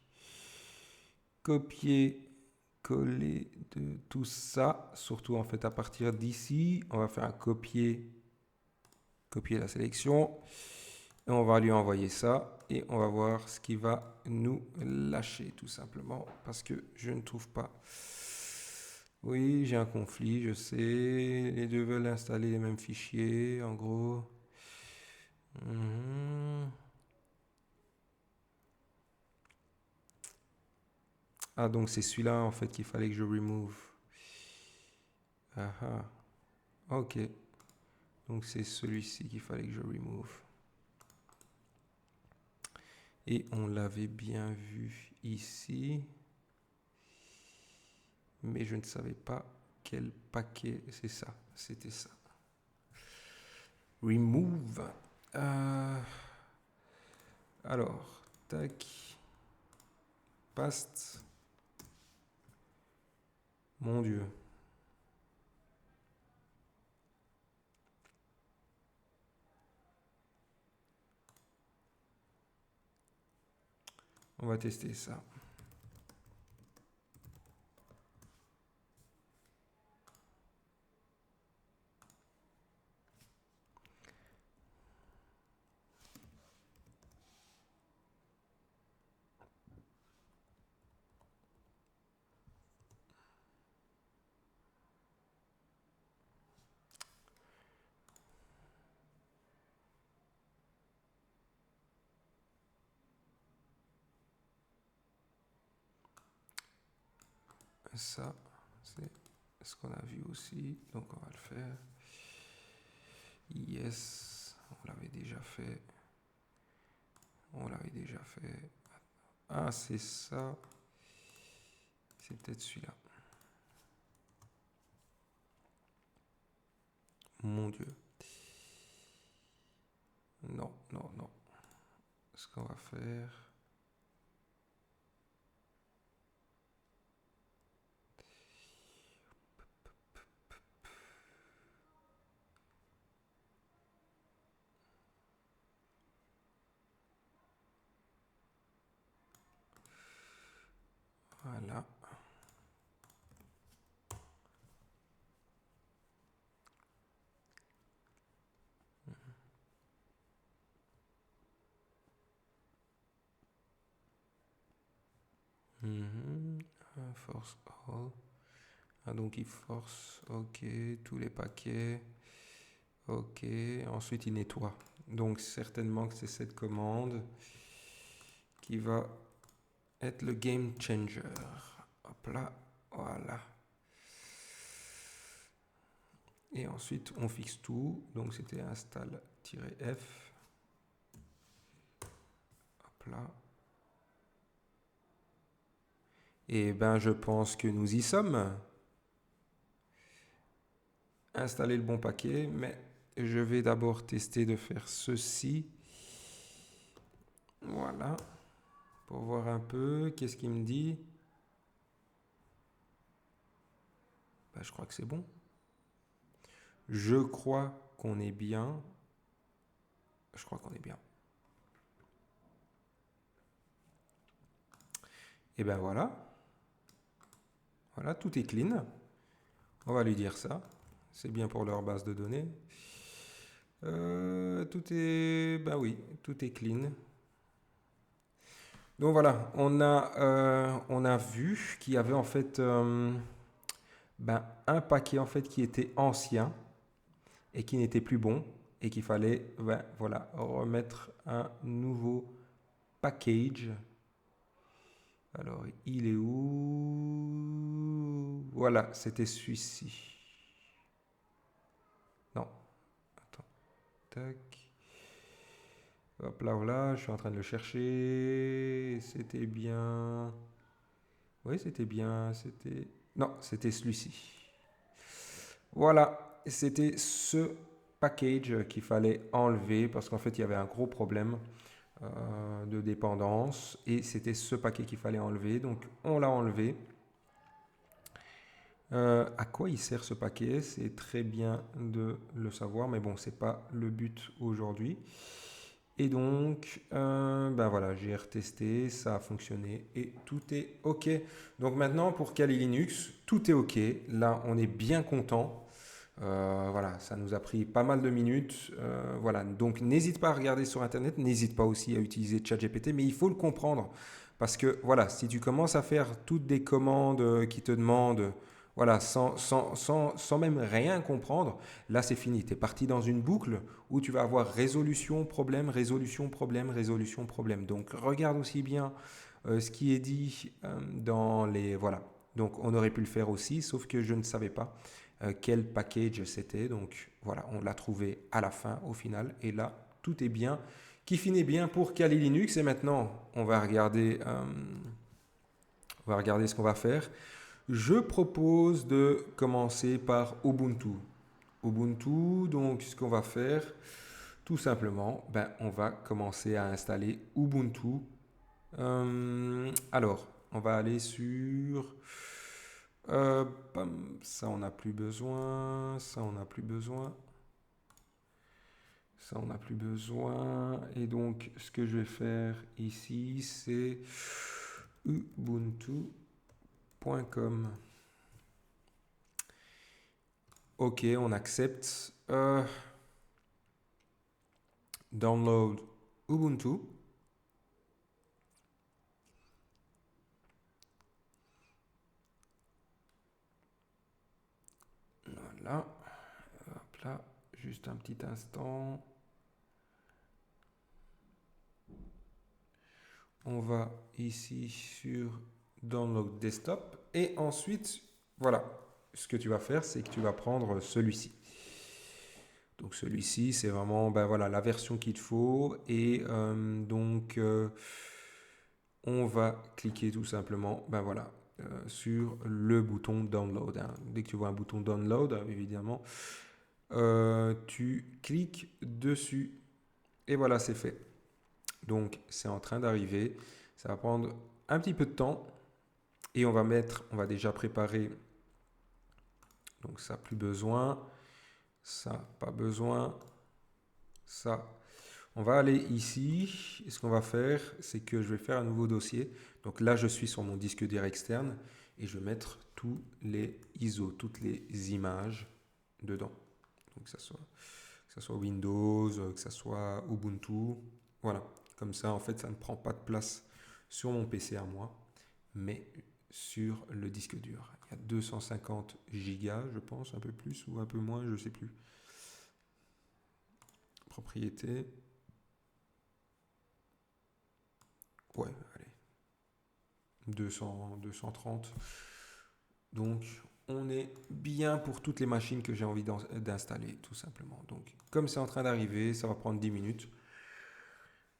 copier-coller de tout ça. Surtout en fait à partir d'ici, on va faire un copier la sélection. Et on va lui envoyer ça et on va voir ce qui va nous lâcher tout simplement parce que je ne trouve pas. Oui, j'ai un conflit, je sais. Les deux veulent installer les mêmes fichiers, en gros. Ah, donc c'est celui-là en fait qu'il fallait que je remove. Ah ah. Ok. Donc c'est celui-ci qu'il fallait que je remove. Et on l'avait bien vu ici. Mais je ne savais pas quel paquet c'est ça. C'était ça. Remove. Alors, tac. Paste. Mon Dieu. On va tester ça. Ça, c'est ce qu'on a vu aussi. Donc, on va le faire. Yes, on l'avait déjà fait. On l'avait déjà fait. Ah, c'est ça. C'est peut-être celui-là. Mon Dieu. Non, non, non. Ce qu'on va faire... Voilà. Force all. Ah, donc il force, ok, tous les paquets, ok, ensuite il nettoie. Donc certainement que c'est cette commande qui va être le game changer. Hop là, voilà. Et ensuite on fixe tout, donc c'était install-f. Hop là. Et ben je pense que nous y sommes. Installer le bon paquet, mais je vais d'abord tester de faire ceci. Voilà. Pour voir un peu, qu'est-ce qu'il me dit? Ben, je crois que c'est bon. Je crois qu'on est bien. Je crois qu'on est bien. Et ben voilà. Voilà, tout est clean. On va lui dire ça. C'est bien pour leur base de données. Tout est... Ben oui, tout est clean. Donc voilà, on a vu qu'il y avait en fait un paquet en fait qui était ancien et qui n'était plus bon et qu'il fallait voilà, remettre un nouveau package. Alors, il est où? Voilà, c'était celui-ci. Non, attends, tac. Hop là, voilà, je suis en train de le chercher. C'était bien. Oui, c'était bien. C'était. Non, c'était celui-ci. Voilà, c'était ce package qu'il fallait enlever parce qu'en fait, il y avait un gros problème de dépendance et c'était ce paquet qu'il fallait enlever. Donc, on l'a enlevé. À quoi il sert ce paquet? C'est très bien de le savoir, mais bon, c'est pas le but aujourd'hui. Et donc, ben voilà, j'ai retesté, ça a fonctionné et tout est OK. Donc maintenant, pour Kali Linux, tout est OK. Là, on est bien content. Voilà, ça nous a pris pas mal de minutes. Voilà, donc n'hésite pas à regarder sur Internet, n'hésite pas aussi à utiliser ChatGPT, mais il faut le comprendre. Parce que voilà, si tu commences à faire toutes des commandes qui te demandent, voilà, sans même rien comprendre, là c'est fini. Tu es parti dans une boucle où tu vas avoir résolution, problème, résolution, problème, résolution, problème. Donc regarde aussi bien ce qui est dit dans les... Voilà. Donc on aurait pu le faire aussi, sauf que je ne savais pas quel package c'était. Donc voilà, on l'a trouvé à la fin au final. Et là, tout est bien qui finit bien pour Kali Linux. Et maintenant, on va regarder ce qu'on va faire. Je propose de commencer par Ubuntu. Ubuntu, donc ce qu'on va faire, tout simplement, ben, on va commencer à installer Ubuntu. Alors, on va aller sur... ça, on n'a plus besoin. Ça, on n'a plus besoin. Ça, on n'a plus besoin. Et donc, ce que je vais faire ici, c'est ubuntu.com. Ok, on accepte. Download Ubuntu. Voilà. Hop là, juste un petit instant. On va ici sur Download Desktop. Et ensuite, voilà. Ce que tu vas faire, c'est que tu vas prendre celui-ci. Donc celui-ci, c'est vraiment ben voilà, la version qu'il te faut. Et on va cliquer tout simplement ben voilà, sur le bouton Download, hein. Dès que tu vois un bouton Download, évidemment, tu cliques dessus. Et voilà, c'est fait. Donc c'est en train d'arriver. Ça va prendre un petit peu de temps. Et on va déjà préparer. Donc ça, plus besoin. Ça, pas besoin. Ça. On va aller ici. Et ce qu'on va faire, c'est que je vais faire un nouveau dossier. Donc là, je suis sur mon disque dur externe. Et je vais mettre tous les ISO, toutes les images dedans. Donc que ça soit Windows, que ça soit Ubuntu. Voilà. Comme ça, en fait, ça ne prend pas de place sur mon PC à moi, mais sur le disque dur. Il y a 250 gigas, je pense, un peu plus ou un peu moins, je ne sais plus. Propriété. Ouais, allez. 230. Donc, on est bien pour toutes les machines que j'ai envie d'installer, tout simplement. Donc, comme c'est en train d'arriver, ça va prendre 10 minutes.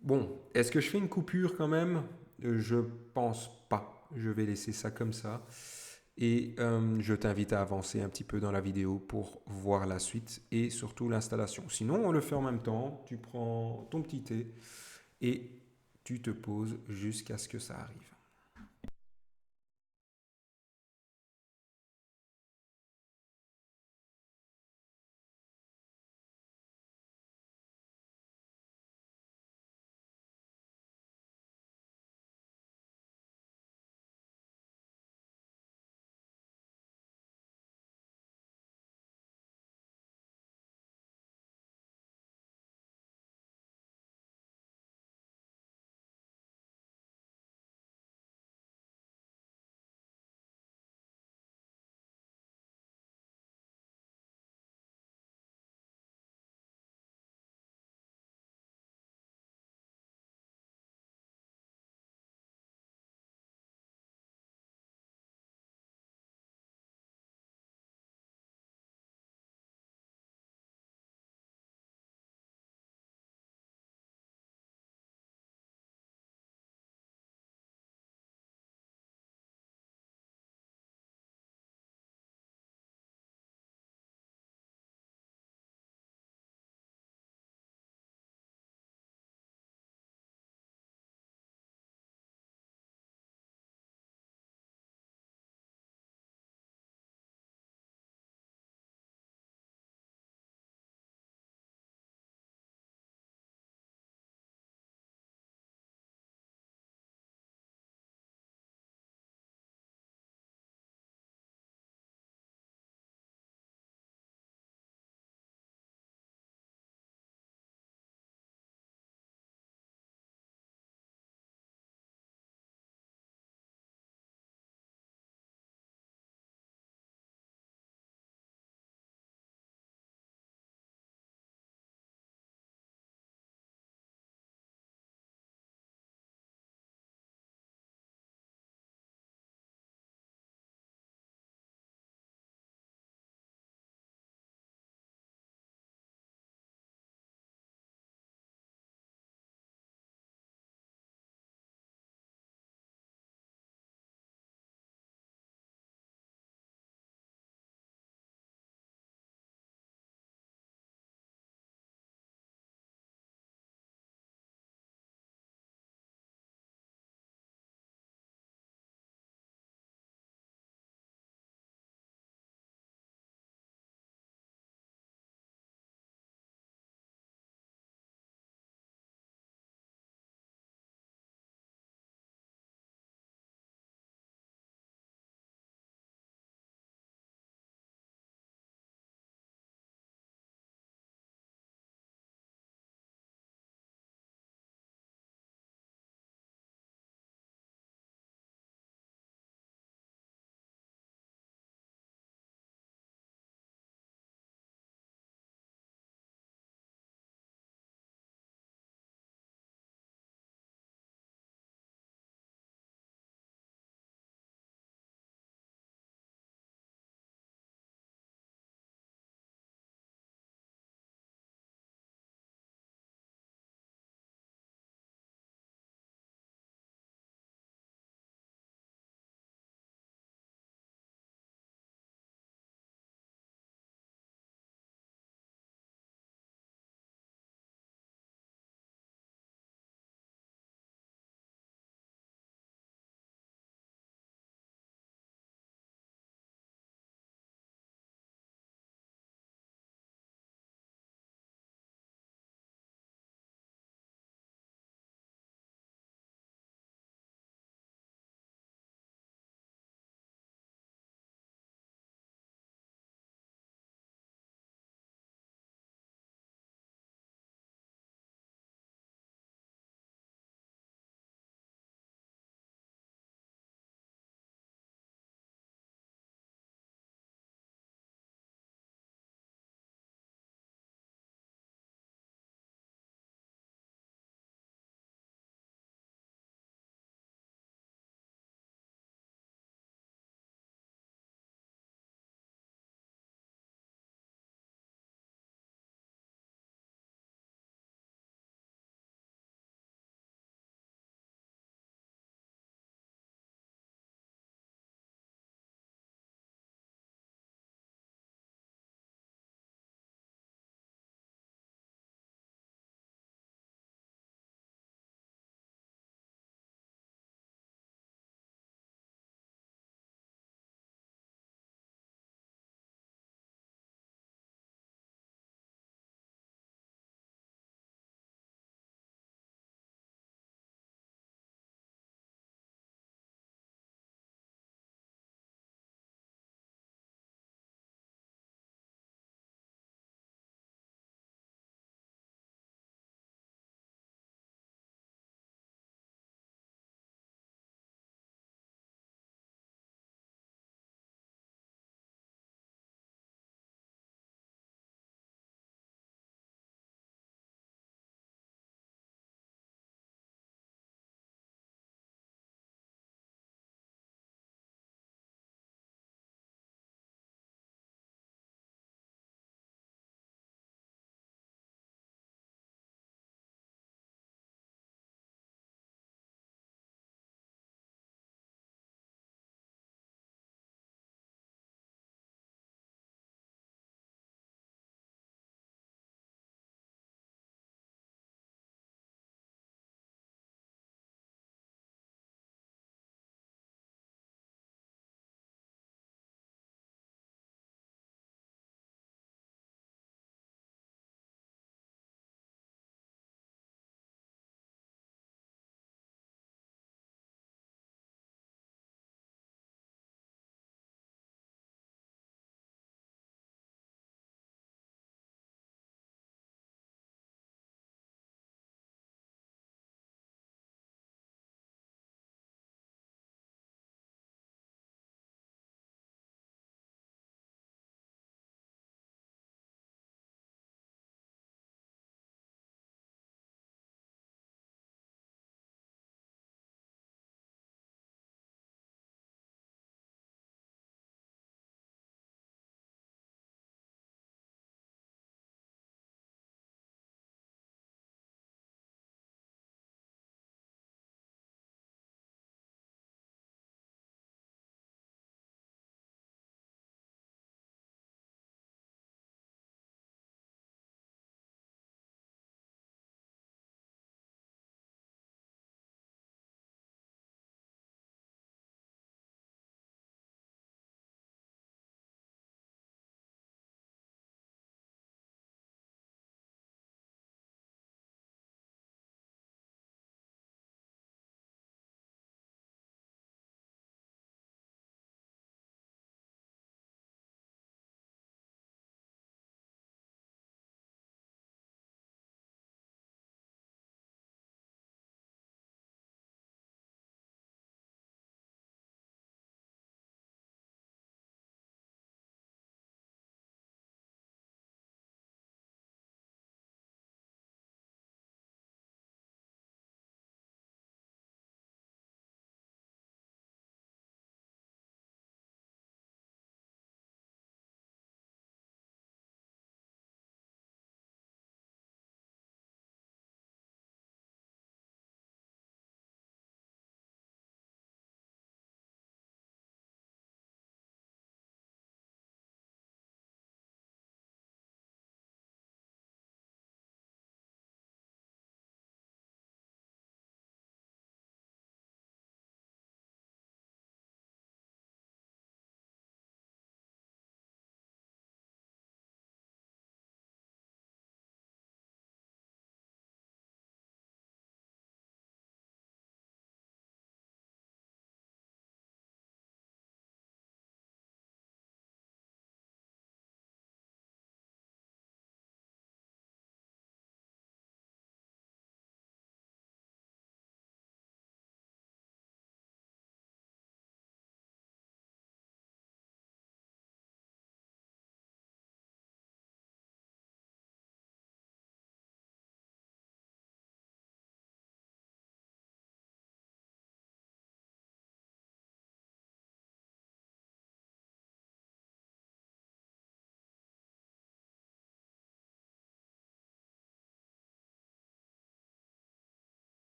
Bon, est-ce que je fais une coupure quand même? Je pense pas. Je vais laisser ça comme ça. Et je t'invite à avancer un petit peu dans la vidéo pour voir la suite et surtout l'installation. Sinon, on le fait en même temps. Tu prends ton petit thé et tu te poses jusqu'à ce que ça arrive.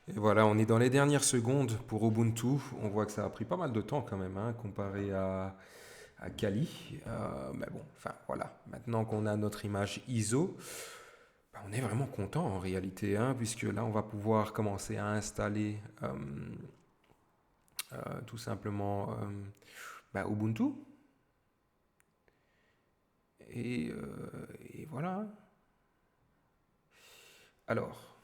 Et voilà, on est dans les dernières secondes pour Ubuntu. On voit que ça a pris pas mal de temps quand même, hein, comparé à Kali. Mais bon, enfin voilà. Maintenant qu'on a notre image ISO, bah, on est vraiment content en réalité, hein, puisque là, on va pouvoir commencer à installer tout simplement bah, Ubuntu. Et voilà. Alors,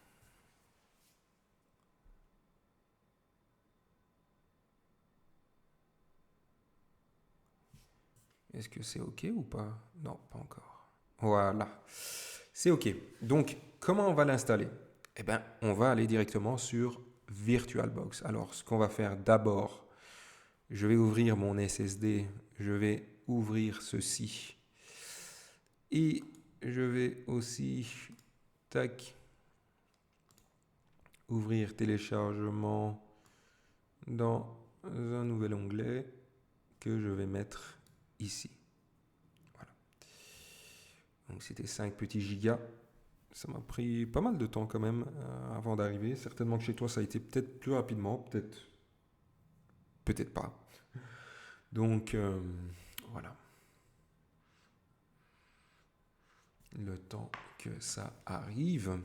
est-ce que c'est OK ou pas? Non, pas encore. Voilà, c'est OK. Donc, comment on va l'installer? Eh bien, on va aller directement sur VirtualBox. Alors, ce qu'on va faire d'abord, je vais ouvrir mon SSD, je vais ouvrir ceci. Et je vais aussi, tac, ouvrir téléchargement dans un nouvel onglet que je vais mettre ici. Voilà. Donc c'était 5 petits gigas. Ça m'a pris pas mal de temps quand même avant d'arriver. Certainement que chez toi ça a été peut-être plus rapidement, peut-être pas. Donc voilà. Le temps que ça arrive.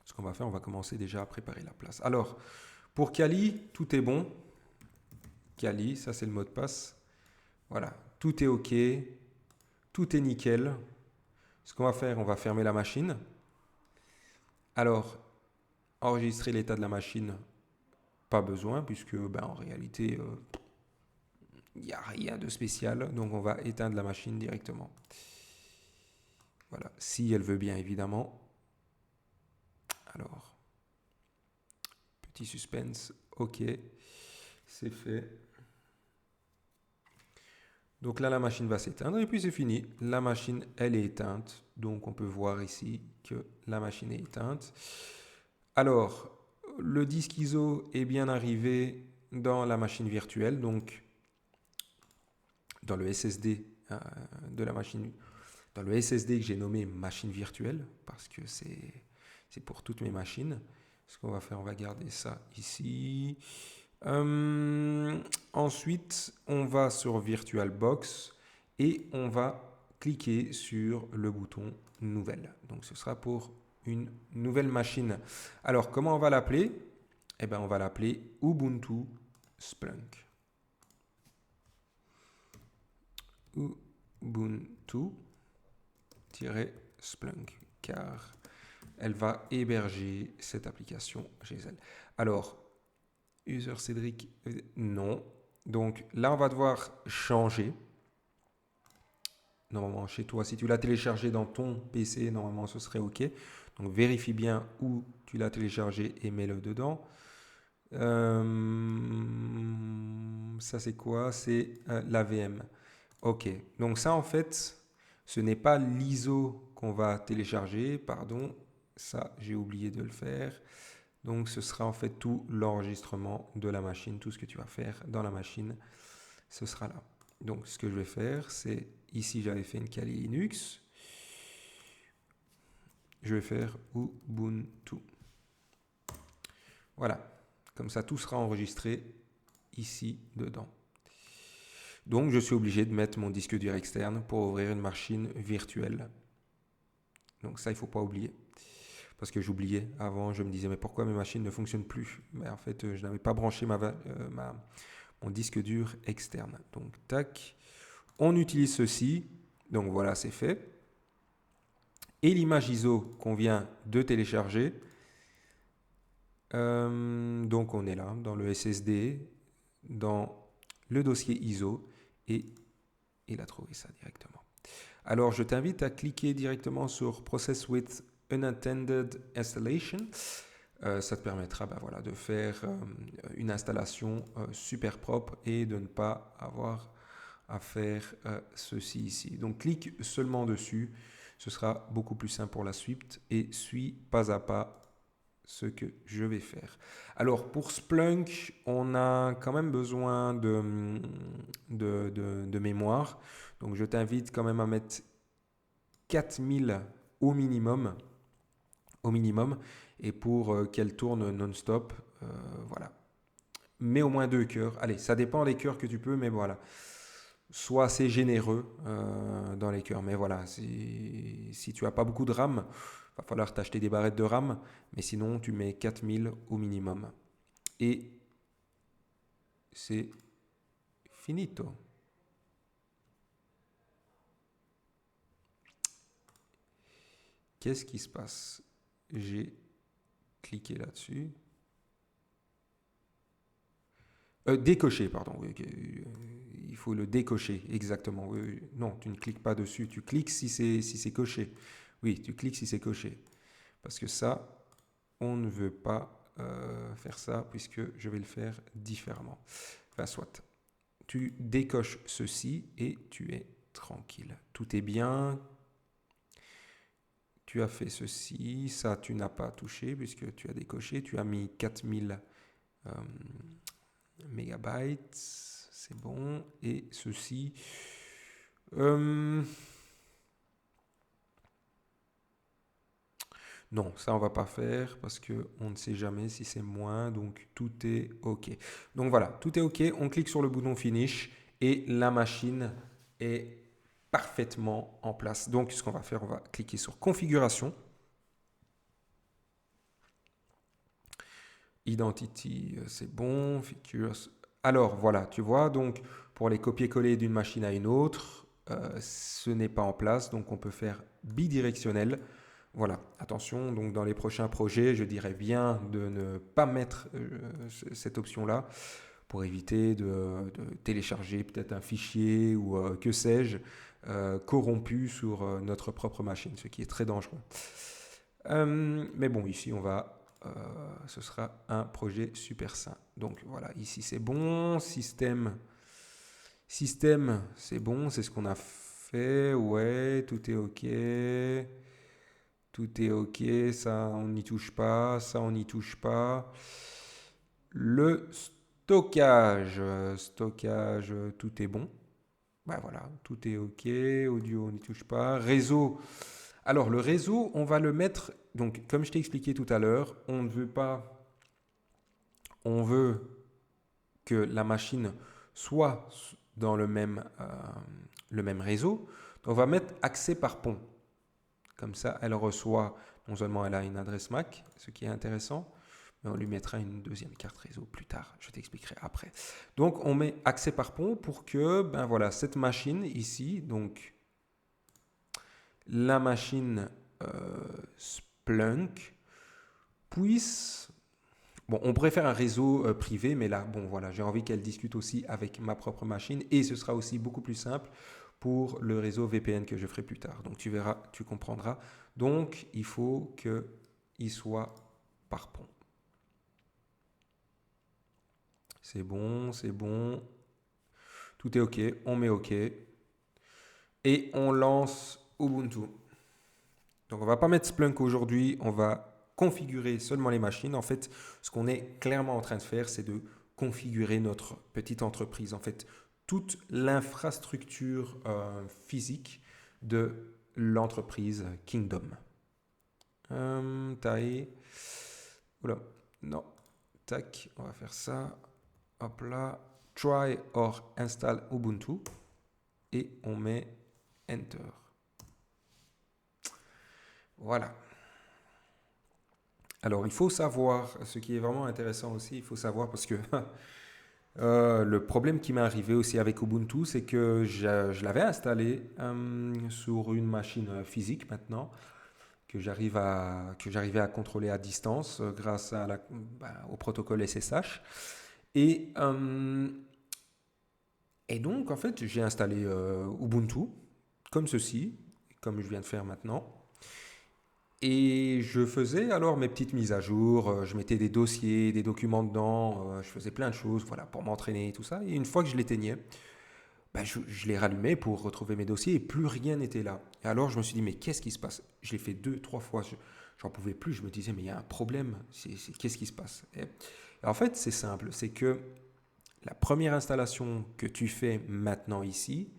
Ce qu'on va faire, on va commencer déjà à préparer la place. Alors, pour Kali, tout est bon. Kali, ça c'est le mot de passe. Voilà, tout est OK, tout est nickel. Ce qu'on va faire, on va fermer la machine. Alors, enregistrer l'état de la machine, pas besoin, puisque en réalité, il n'y a rien de spécial. Donc, on va éteindre la machine directement. Voilà, si elle veut bien, évidemment. Alors, petit suspense, OK, c'est fait. Donc là, la machine va s'éteindre et puis c'est fini. La machine, elle est éteinte. Donc on peut voir ici que la machine est éteinte. Alors, le disque ISO est bien arrivé dans la machine virtuelle, donc dans le SSD de la machine, dans le SSD que j'ai nommé machine virtuelle, parce que c'est pour toutes mes machines. Ce qu'on va faire, on va garder ça ici. Ensuite, on va sur VirtualBox et on va cliquer sur le bouton Nouvelle. Donc, ce sera pour une nouvelle machine. Alors, comment on va l'appeler? Eh bien, on va l'appeler Ubuntu Splunk. Ubuntu-Splunk, car elle va héberger cette application chez elle. Alors, User Cédric, non. Donc là, on va devoir changer. Normalement, chez toi, si tu l'as téléchargé dans ton PC, normalement, ce serait OK. Donc, vérifie bien où tu l'as téléchargé et mets-le dedans. Ça, c'est quoi? C'est l'AVM. OK. Donc ça, en fait, ce n'est pas l'ISO qu'on va télécharger. Pardon. Ça, j'ai oublié de le faire. Donc ce sera en fait tout l'enregistrement de la machine, tout ce que tu vas faire dans la machine, ce sera là. Donc ce que je vais faire, c'est ici j'avais fait une Kali Linux. Je vais faire Ubuntu. Voilà, comme ça tout sera enregistré ici dedans. Donc je suis obligé de mettre mon disque dur externe pour ouvrir une machine virtuelle. Donc ça, il ne faut pas oublier. Parce que j'oubliais avant, je me disais mais pourquoi mes machines ne fonctionnent plus? Mais en fait, je n'avais pas branché mon disque dur externe. Donc tac, on utilise ceci. Donc voilà, c'est fait. Et l'image ISO qu'on vient de télécharger. Donc on est là dans le SSD, dans le dossier ISO et il a trouvé ça directement. Alors je t'invite à cliquer directement sur Process with Unattended Installation. Ça te permettra voilà, de faire une installation super propre et de ne pas avoir à faire ceci ici. Donc clique seulement dessus, ce sera beaucoup plus simple pour la suite et suis pas à pas ce que je vais faire. Alors pour Splunk, on a quand même besoin de mémoire. Donc je t'invite quand même à mettre 4000 au minimum au minimum et pour qu'elle tourne non-stop, voilà. Mets au moins 2 cœurs. Allez, ça dépend des cœurs que tu peux, mais voilà. Sois assez généreux dans les cœurs. Mais voilà, si tu n'as pas beaucoup de RAM, va falloir t'acheter des barrettes de RAM, mais sinon tu mets 4000 au minimum. Et c'est finito. Qu'est-ce qui se passe? J'ai cliqué là-dessus. Décocher, pardon. Oui, il faut le décocher, exactement. Oui, non, tu ne cliques pas dessus. Tu cliques si c'est coché. Oui, tu cliques si c'est coché. Parce que ça, on ne veut pas faire ça puisque je vais le faire différemment. Enfin, soit. Tu décoches ceci et tu es tranquille. Tout est bien. Tu as fait ceci. Ça, tu n'as pas touché puisque tu as décoché. Tu as mis 4000 mégabytes. C'est bon. Et ceci. Non, ça on va pas faire parce que on ne sait jamais si c'est moins, donc tout est OK. Donc voilà, tout est OK, on clique sur le bouton Finish et la machine est parfaitement en place. Donc ce qu'on va faire, on va cliquer sur Configuration. Identity, c'est bon. Features. Alors voilà, tu vois, donc pour les copier-coller d'une machine à une autre, ce n'est pas en place, donc on peut faire bidirectionnel. Voilà, attention, donc dans les prochains projets, je dirais bien de ne pas mettre cette option-là pour éviter de télécharger peut-être un fichier ou que sais-je, corrompu sur notre propre machine, ce qui est très dangereux. Mais bon, ici, ce sera un projet super sain. Donc voilà, ici c'est bon, système, c'est bon, c'est ce qu'on a fait, ouais, tout est OK. Tout est OK, ça on n'y touche pas, ça on n'y touche pas. Le stockage, tout est bon. Ben voilà, tout est OK, audio on n'y touche pas. Réseau, alors le réseau on va le mettre, donc comme je t'ai expliqué tout à l'heure, on ne veut pas, on veut que la machine soit dans le même réseau. Donc on va mettre accès par pont. Comme ça, elle reçoit, non seulement elle a une adresse MAC, ce qui est intéressant, mais on lui mettra une deuxième carte réseau plus tard. Je t'expliquerai après. Donc, on met accès par pont pour que, ben voilà, cette machine ici, donc la machine Splunk, puisse... Bon, on préfère un réseau privé, mais là, bon, voilà, j'ai envie qu'elle discute aussi avec ma propre machine et ce sera aussi beaucoup plus simple pour le réseau VPN que je ferai plus tard. Donc, tu verras, tu comprendras. Donc, il faut qu'il soit par pont. C'est bon, c'est bon. Tout est OK. On met OK. Et on lance Ubuntu. Donc, on ne va pas mettre Splunk aujourd'hui. On va configurer seulement les machines. En fait, ce qu'on est clairement en train de faire, c'est de configurer notre petite entreprise. En fait, toute l'infrastructure physique de l'entreprise Kingdom. Taille. Oula, non. Tac, on va faire ça. Hop là. Try or install Ubuntu. Et on met Enter. Voilà. Alors, il faut savoir, ce qui est vraiment intéressant aussi, il faut savoir parce que le problème qui m'est arrivé aussi avec Ubuntu, c'est que je l'avais installé sur une machine physique maintenant, que j'arrivais à contrôler à distance grâce au protocole SSH. Et donc, en fait, j'ai installé Ubuntu, comme ceci, comme je viens de faire maintenant. Et je faisais alors mes petites mises à jour, je mettais des dossiers, des documents dedans, je faisais plein de choses, voilà, pour m'entraîner et tout ça. Et une fois que je l'éteignais, ben, je les rallumais pour retrouver mes dossiers et plus rien n'était là. Et alors je me suis dit, mais qu'est-ce qui se passe? Je l'ai fait 2, 3 fois, j'en pouvais plus, je me disais, mais il y a un problème, qu'est-ce qui se passe? Et en fait, c'est simple, c'est que la première installation que tu fais maintenant ici,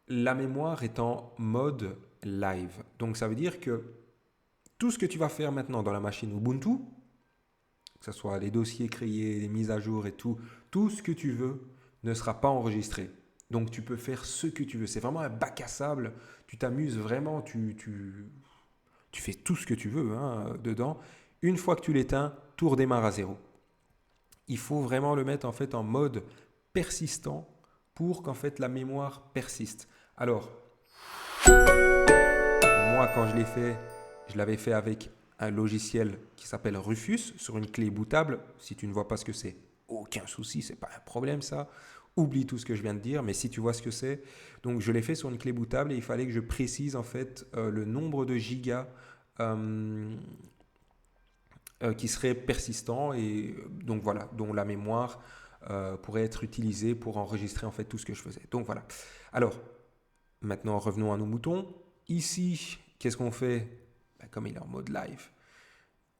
la mémoire est en mode live. Donc ça veut dire que Tout ce que tu vas faire maintenant dans la machine Ubuntu, que ce soit les dossiers créés, les mises à jour et tout ce que tu veux ne sera pas enregistré. Donc tu peux faire ce que tu veux. C'est vraiment un bac à sable. Tu t'amuses vraiment, tu fais tout ce que tu veux hein, dedans. Une fois que tu l'éteins, tout redémarre à zéro. Il faut vraiment le mettre en fait en mode persistant pour qu'en fait la mémoire persiste. Alors, moi quand je l'ai fait, je l'avais fait avec un logiciel qui s'appelle Rufus sur une clé bootable. Si tu ne vois pas ce que c'est, aucun souci, c'est pas un problème ça. Oublie tout ce que je viens de dire, mais si tu vois ce que c'est, donc je l'ai fait sur une clé bootable et il fallait que je précise en fait le nombre de gigas euh, qui serait persistant et donc voilà, dont la mémoire pourrait être utilisée pour enregistrer en fait tout ce que je faisais. Donc voilà. Alors, maintenant revenons à nos moutons. Ici, qu'est-ce qu'on fait? Ben, comme il est en mode live,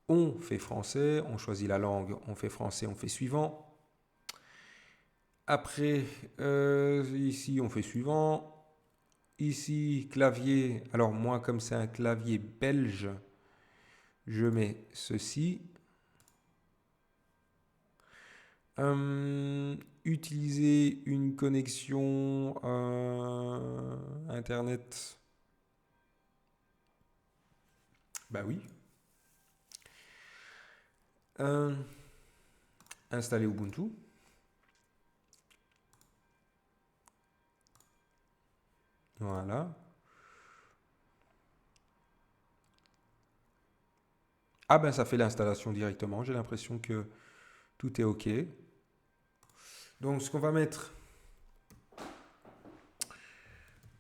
on fait français, on choisit la langue, on fait français, on fait suivant. Après, ici, on fait suivant. Ici, clavier. Alors moi, comme c'est un clavier belge, je mets ceci. Utiliser une connexion Internet. Bah oui. Euh, Installer Ubuntu. Voilà. Ah ben ça fait l'installation directement. J'ai l'impression que tout est OK. Donc ce qu'on va mettre,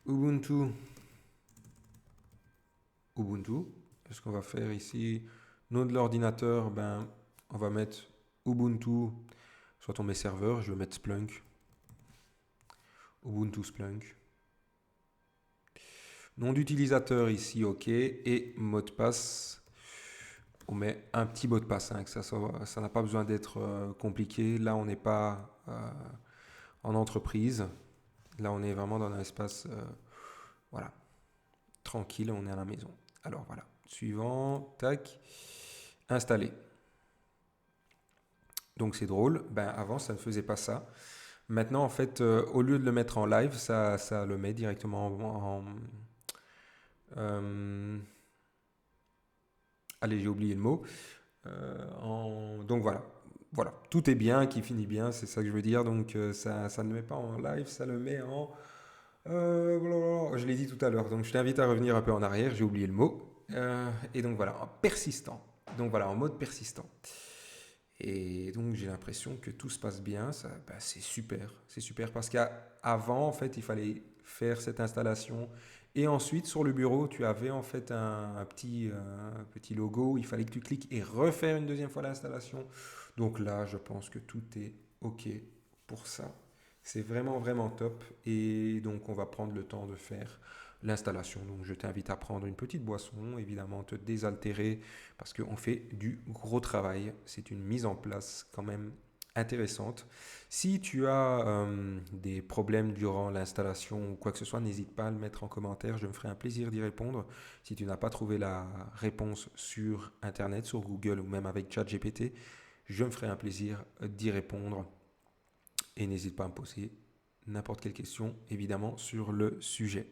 Ubuntu. Ubuntu. Ce qu'on va faire ici, nom de l'ordinateur, ben, on va mettre Ubuntu. Soit on met serveur, je vais mettre Splunk. Ubuntu Splunk. Nom d'utilisateur ici, OK. Et mot de passe, on met un petit mot de passe. Hein, que ça n'a pas besoin d'être compliqué. Là, on n'est pas en entreprise. Là, on est vraiment dans un espace voilà, tranquille, on est à la maison. Alors voilà, suivant, tac, installer. Donc c'est drôle, ben, avant ça ne faisait pas ça. Maintenant, en fait, au lieu de le mettre en live, ça le met directement euh, allez, j'ai oublié le mot. Donc voilà. Voilà, tout est bien, qui finit bien, c'est ça que je veux dire. Donc ça ne le met pas en live, ça le met en... blablabla. Je l'ai dit tout à l'heure, donc je t'invite à revenir un peu en arrière, j'ai oublié le mot. Et donc voilà, en persistant. Donc voilà, en mode persistant. Et donc j'ai l'impression que tout se passe bien, ça, bah, c'est super parce qu'avant en fait il fallait faire cette installation et ensuite sur le bureau tu avais en fait un petit logo, il fallait que tu cliques et refaire une deuxième fois l'installation. Donc là je pense que tout est OK pour ça. C'est vraiment vraiment top et donc on va prendre le temps de faire l'installation. Donc je t'invite à prendre une petite boisson, évidemment te désaltérer parce qu'on fait du gros travail. C'est une mise en place quand même intéressante. Si tu as des problèmes durant l'installation ou quoi que ce soit, n'hésite pas à le mettre en commentaire. Je me ferai un plaisir d'y répondre. Si tu n'as pas trouvé la réponse sur Internet, sur Google ou même avec ChatGPT, je me ferai un plaisir d'y répondre. Et n'hésite pas à me poser n'importe quelle question, évidemment, sur le sujet.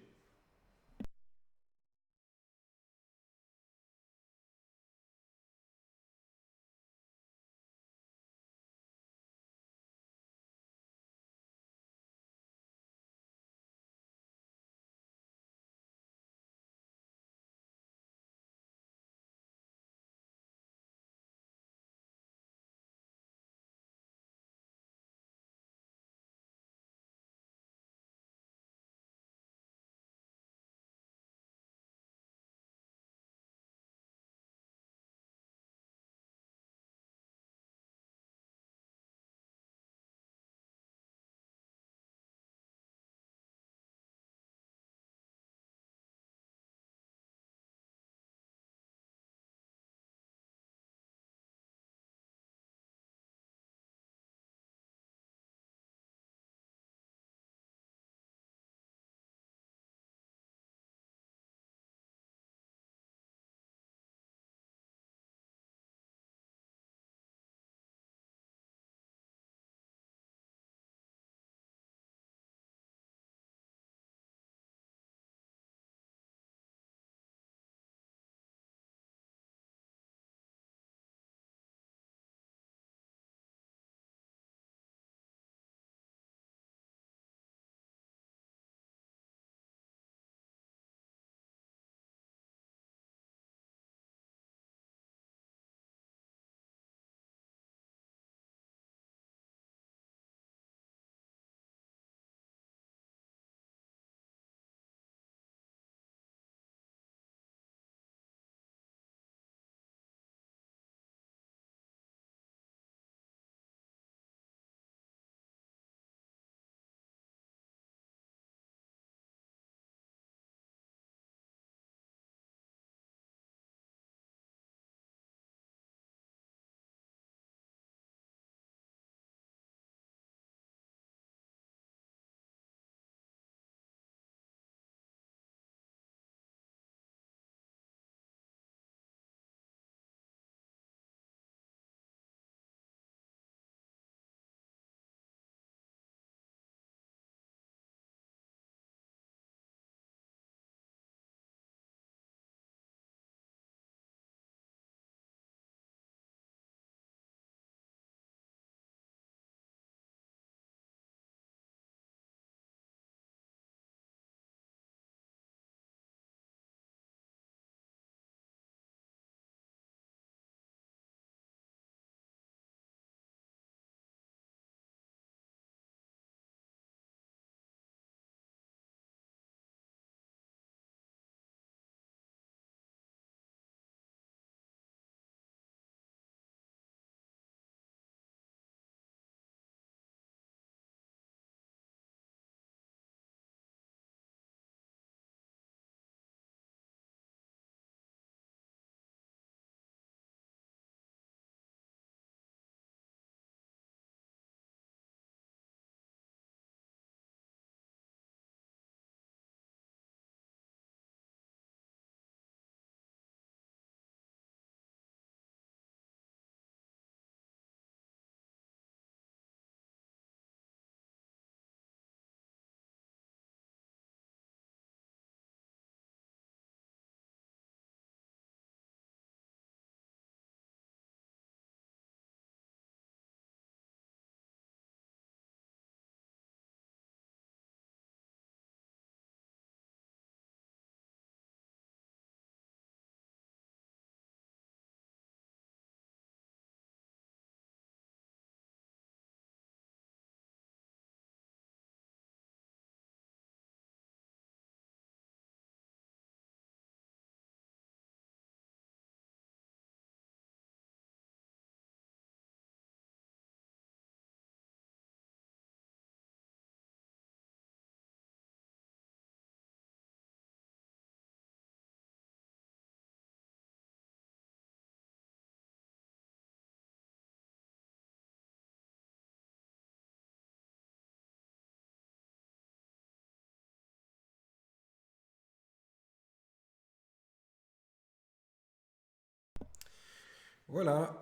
Voilà,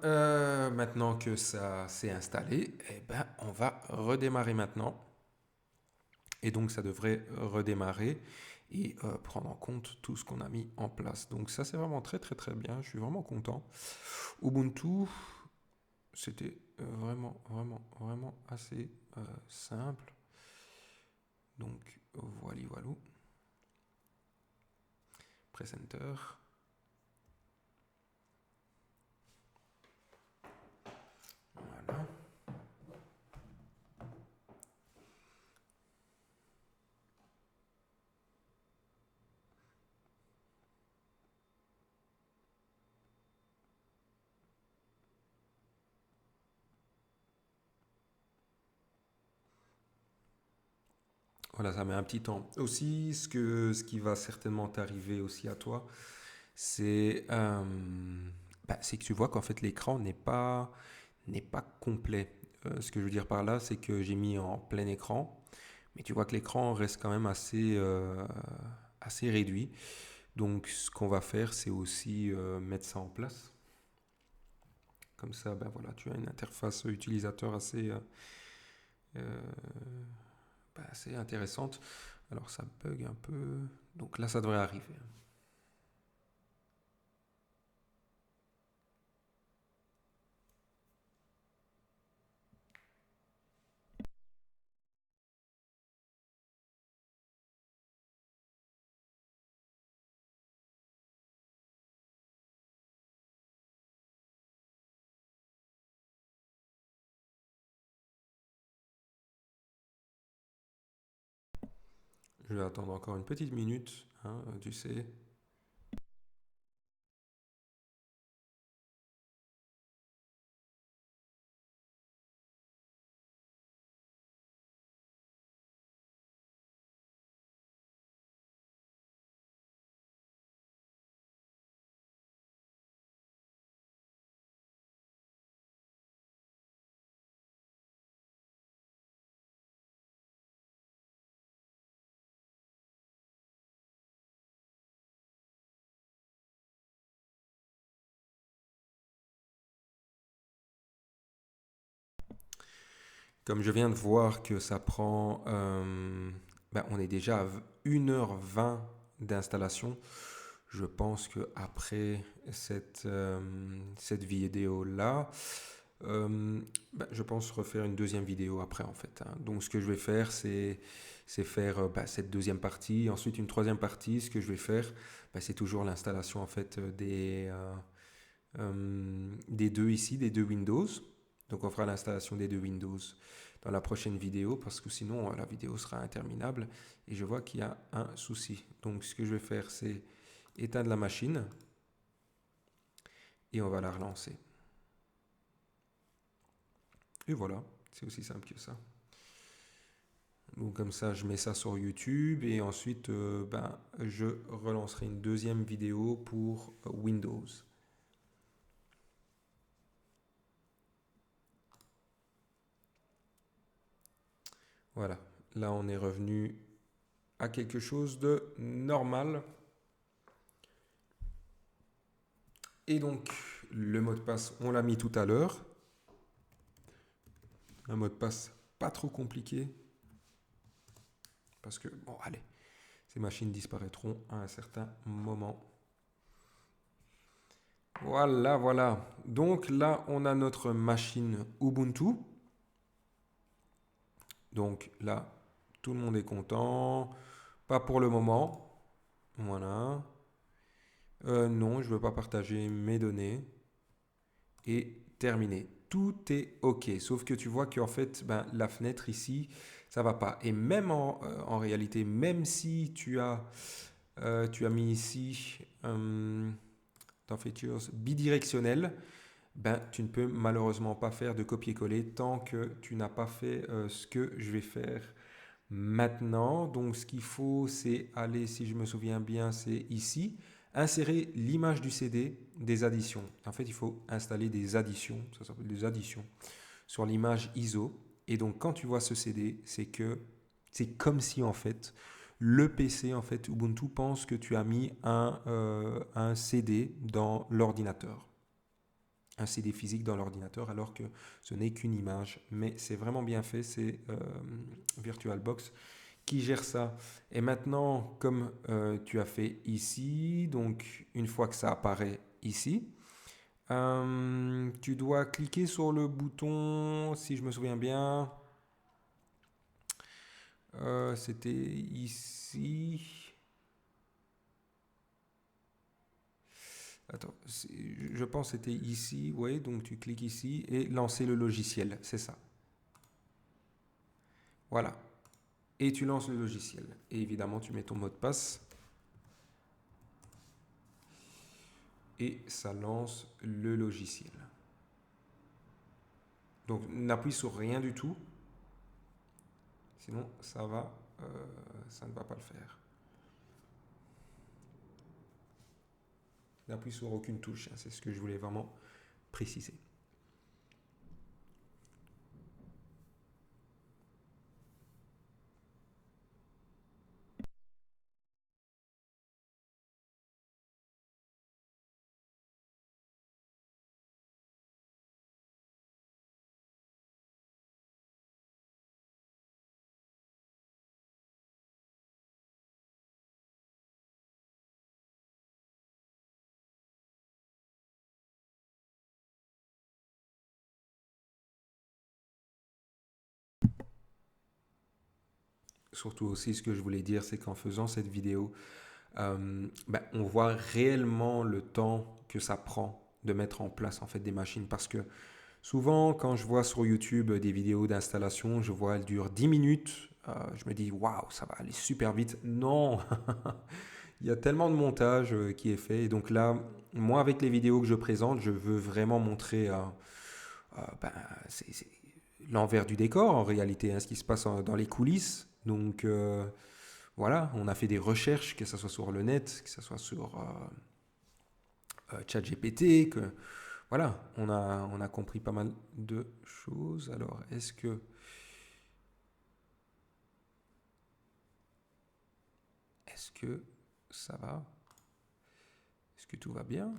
maintenant que ça s'est installé, eh ben, on va redémarrer maintenant. Et donc ça devrait redémarrer et prendre en compte tout ce qu'on a mis en place. Donc ça c'est vraiment très très très bien, je suis vraiment content. Ubuntu, c'était vraiment vraiment vraiment assez simple. Donc voilà, voilà. Press Enter. Voilà. Voilà, ça met un petit temps. Aussi, ce qui va certainement t'arriver aussi à toi, c'est c'est que tu vois qu'en fait l'écran n'est pas complet. Ce que je veux dire par là, c'est que j'ai mis en plein écran, mais tu vois que l'écran reste quand même assez réduit. Donc ce qu'on va faire, c'est aussi mettre ça en place. Comme ça, ben voilà, tu as une interface utilisateur euh, assez intéressante. Alors ça bug un peu. Donc là, ça devrait arriver. Je vais attendre encore une petite minute, hein, tu sais. Comme je viens de voir que ça prend, on est déjà à 1h20 d'installation. Je pense que après cette vidéo-là, je pense refaire une deuxième vidéo après en fait, hein. Donc ce que je vais faire, c'est faire cette deuxième partie, ensuite une troisième partie. Ce que je vais faire, c'est toujours l'installation en fait des deux ici, des deux Windows. Donc on fera l'installation des deux Windows dans la prochaine vidéo parce que sinon la vidéo sera interminable et je vois qu'il y a un souci. Donc ce que je vais faire, c'est éteindre la machine et on va la relancer. Et voilà, c'est aussi simple que ça. Donc comme ça, je mets ça sur YouTube et ensuite je relancerai une deuxième vidéo pour Windows. Voilà, là on est revenu à quelque chose de normal. Et donc, le mot de passe, on l'a mis tout à l'heure. Un mot de passe pas trop compliqué. Parce que, bon, allez, ces machines disparaîtront à un certain moment. Voilà, voilà. Donc là, on a notre machine Ubuntu. Donc là, tout le monde est content. Pas pour le moment. Voilà. Non, je ne veux pas partager mes données. Et terminé. Tout est OK. Sauf que tu vois qu'en fait, la fenêtre ici, ça va pas. Et même en réalité, même si tu as mis ici dans Features bidirectionnel, tu ne peux malheureusement pas faire de copier-coller tant que tu n'as pas fait ce que je vais faire maintenant. Donc ce qu'il faut, c'est aller, si je me souviens bien, c'est ici, insérer l'image du CD des additions. En fait, il faut installer des additions, ça s'appelle des additions, sur l'image ISO. Et donc quand tu vois ce CD, c'est comme si en fait le PC, en fait, Ubuntu pense que tu as mis un CD dans l'ordinateur. un CD physique dans l'ordinateur alors que ce n'est qu'une image. Mais c'est vraiment bien fait, c'est VirtualBox qui gère ça. Et maintenant, comme tu as fait ici, donc une fois que ça apparaît ici, tu dois cliquer sur le bouton, si je me souviens bien, c'était ici. Attends, je pense que c'était ici, oui, donc tu cliques ici et lancer le logiciel, c'est ça. Voilà. Et tu lances le logiciel. Et évidemment, tu mets ton mot de passe. Et ça lance le logiciel. Donc, n'appuie sur rien du tout. Sinon, ça ne va pas le faire. N'appuie sur aucune touche. Hein, c'est ce que je voulais vraiment préciser. Surtout aussi, ce que je voulais dire, c'est qu'en faisant cette vidéo, on voit réellement le temps que ça prend de mettre en place en fait des machines. Parce que souvent, quand je vois sur YouTube des vidéos d'installation, je vois elles durent 10 minutes. Je me dis, waouh, ça va aller super vite. Non, il y a tellement de montage qui est fait. Et donc là, moi, avec les vidéos que je présente, je veux vraiment montrer c'est l'envers du décor en réalité, hein, ce qui se passe dans les coulisses. Donc voilà, on a fait des recherches, que ce soit sur le net, que ce soit sur ChatGPT, que voilà, on a compris pas mal de choses. Alors, est-ce que ça va? Est-ce que tout va bien?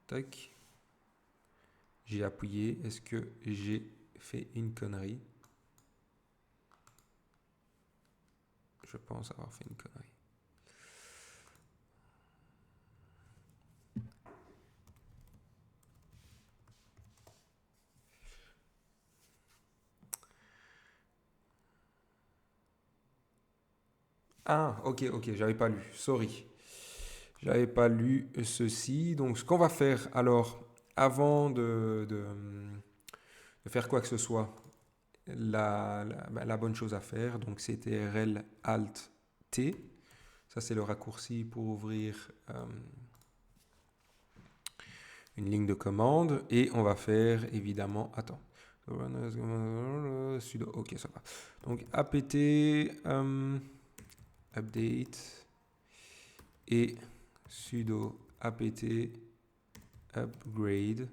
Tac. J'ai appuyé. Est-ce que j'ai fait une connerie? Je pense avoir fait une connerie. Ah, ok, j'avais pas lu. Sorry. J'avais pas lu ceci. Donc, ce qu'on va faire, alors, avant de faire quoi que ce soit, la bonne chose à faire, donc c'est TRL Alt T. Ça, c'est le raccourci pour ouvrir une ligne de commande. Et on va faire, évidemment, attends. Sudo, ok, ça va. Donc, apt update et sudo apt upgrade,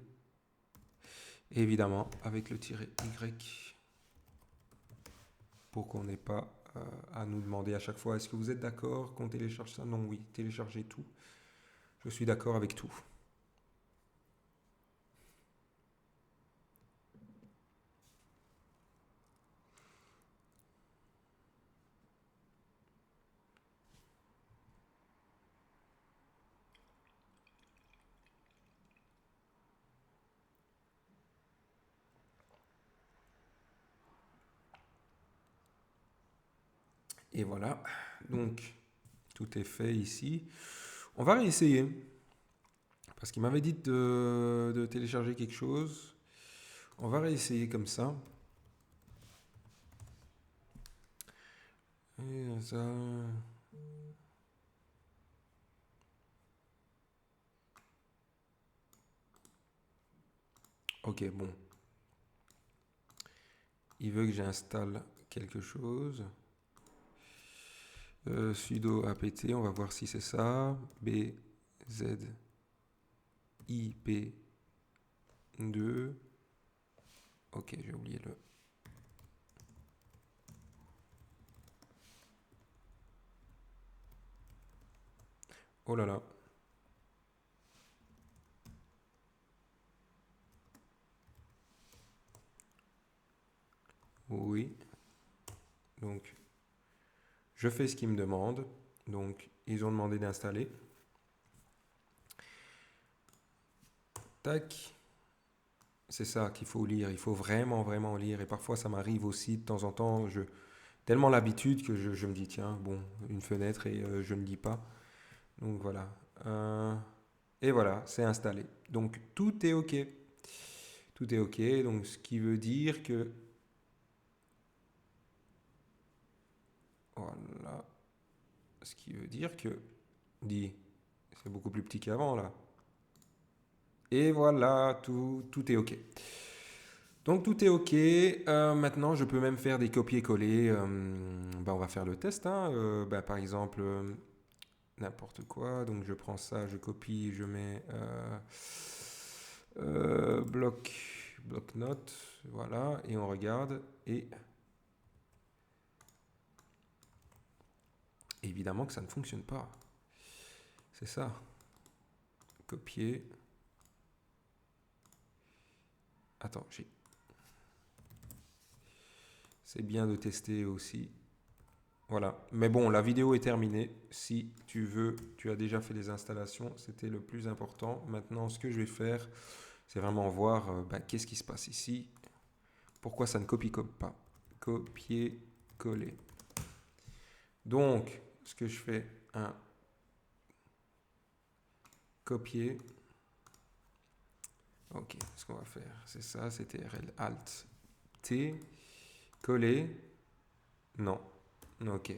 évidemment avec le tiret Y pour qu'on n'ait pas à nous demander à chaque fois est-ce que vous êtes d'accord qu'on télécharge ça? Non, oui, téléchargez tout. Je suis d'accord avec tout. Et voilà, donc tout est fait ici. On va réessayer. Parce qu'il m'avait dit de télécharger quelque chose. On va réessayer comme ça. Et ça... Ok, bon. Il veut que j'installe quelque chose. Sudo apt, on va voir si c'est ça. B, Z, I, P, 2. Ok, j'ai oublié le. Oh là là. Oui. Donc, je fais ce qu'ils me demandent. Donc, ils ont demandé d'installer. Tac. C'est ça qu'il faut lire. Il faut vraiment, vraiment lire. Et parfois, ça m'arrive aussi de temps en temps. Tellement l'habitude que je me dis, tiens, bon, une fenêtre et je ne lis pas. Donc voilà. Et voilà, c'est installé. Donc tout est OK. Tout est OK. Donc ce qui veut dire que... Voilà. Ce qui veut dire que... Dit, c'est beaucoup plus petit qu'avant là. Et voilà, tout est OK. Donc tout est OK. Maintenant, je peux même faire des copier-coller. On va faire le test, hein. Par exemple, n'importe quoi. Donc je prends ça, je copie, je mets bloc-notes. Voilà. Et on regarde. Et évidemment que ça ne fonctionne pas. C'est ça. Copier. Attends, c'est bien de tester aussi. Voilà. Mais bon, la vidéo est terminée. Si tu veux, tu as déjà fait les installations. C'était le plus important. Maintenant, ce que je vais faire, c'est vraiment voir qu'est-ce qui se passe ici. Pourquoi ça ne copie-colle pas. Copier-coller. Donc, ce que je fais, un copier. Ok, ce qu'on va faire, c'est ça, c'est TRL Alt T. Coller. Non. Ok.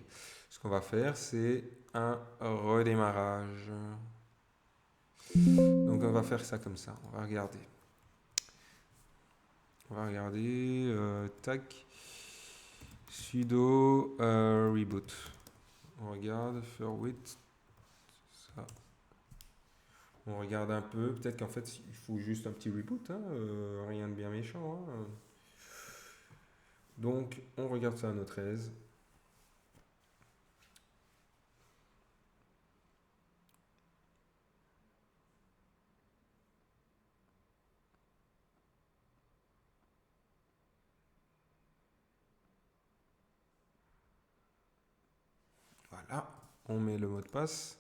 Ce qu'on va faire, c'est un redémarrage. Donc on va faire ça comme ça. On va regarder. Tac. Sudo reboot. On regarde. Forward. Ça. On regarde un peu. Peut-être qu'en fait, il faut juste un petit reboot. Hein, rien de bien méchant. Hein. Donc, on regarde ça à notre aise. Voilà, on met le mot de passe.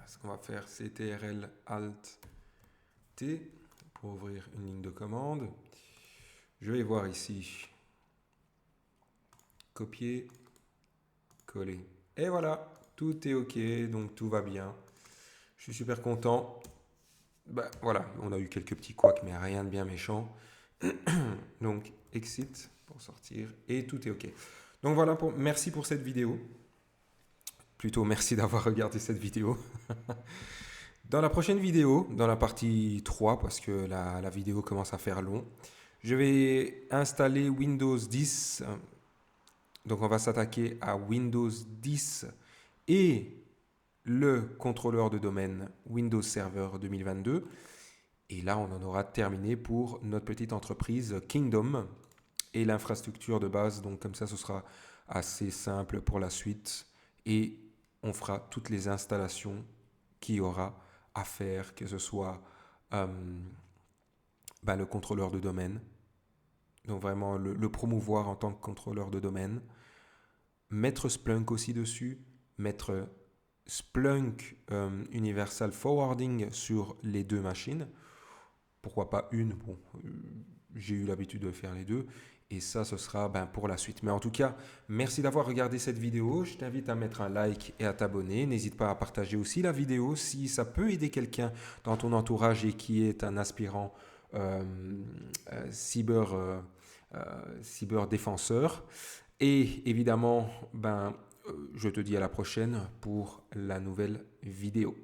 Ce qu'on va faire, c'est TRL Alt T pour ouvrir une ligne de commande. Je vais voir ici. Copier, coller. Et voilà, tout est OK, donc tout va bien. Je suis super content. Voilà, on a eu quelques petits couacs, mais rien de bien méchant. Donc, exit pour sortir et tout est OK. Donc voilà, merci pour cette vidéo. Plutôt, merci d'avoir regardé cette vidéo. Dans la prochaine vidéo, dans la partie 3, parce que la vidéo commence à faire long, je vais installer Windows 10. Donc on va s'attaquer à Windows 10 et le contrôleur de domaine Windows Server 2022. Et là, on en aura terminé pour notre petite entreprise Kingdom et l'infrastructure de base. Donc comme ça, ce sera assez simple pour la suite. Et on fera toutes les installations qu'il y aura à faire, que ce soit le contrôleur de domaine. Donc vraiment le promouvoir en tant que contrôleur de domaine. Mettre Splunk aussi dessus. Mettre Splunk Universal Forwarding sur les deux machines. Pourquoi pas une? Bon, j'ai eu l'habitude de faire les deux. Et ça, ce sera pour la suite. Mais en tout cas, merci d'avoir regardé cette vidéo. Je t'invite à mettre un like et à t'abonner. N'hésite pas à partager aussi la vidéo si ça peut aider quelqu'un dans ton entourage et qui est un aspirant cyberdéfenseur. Et évidemment, je te dis à la prochaine pour la nouvelle vidéo.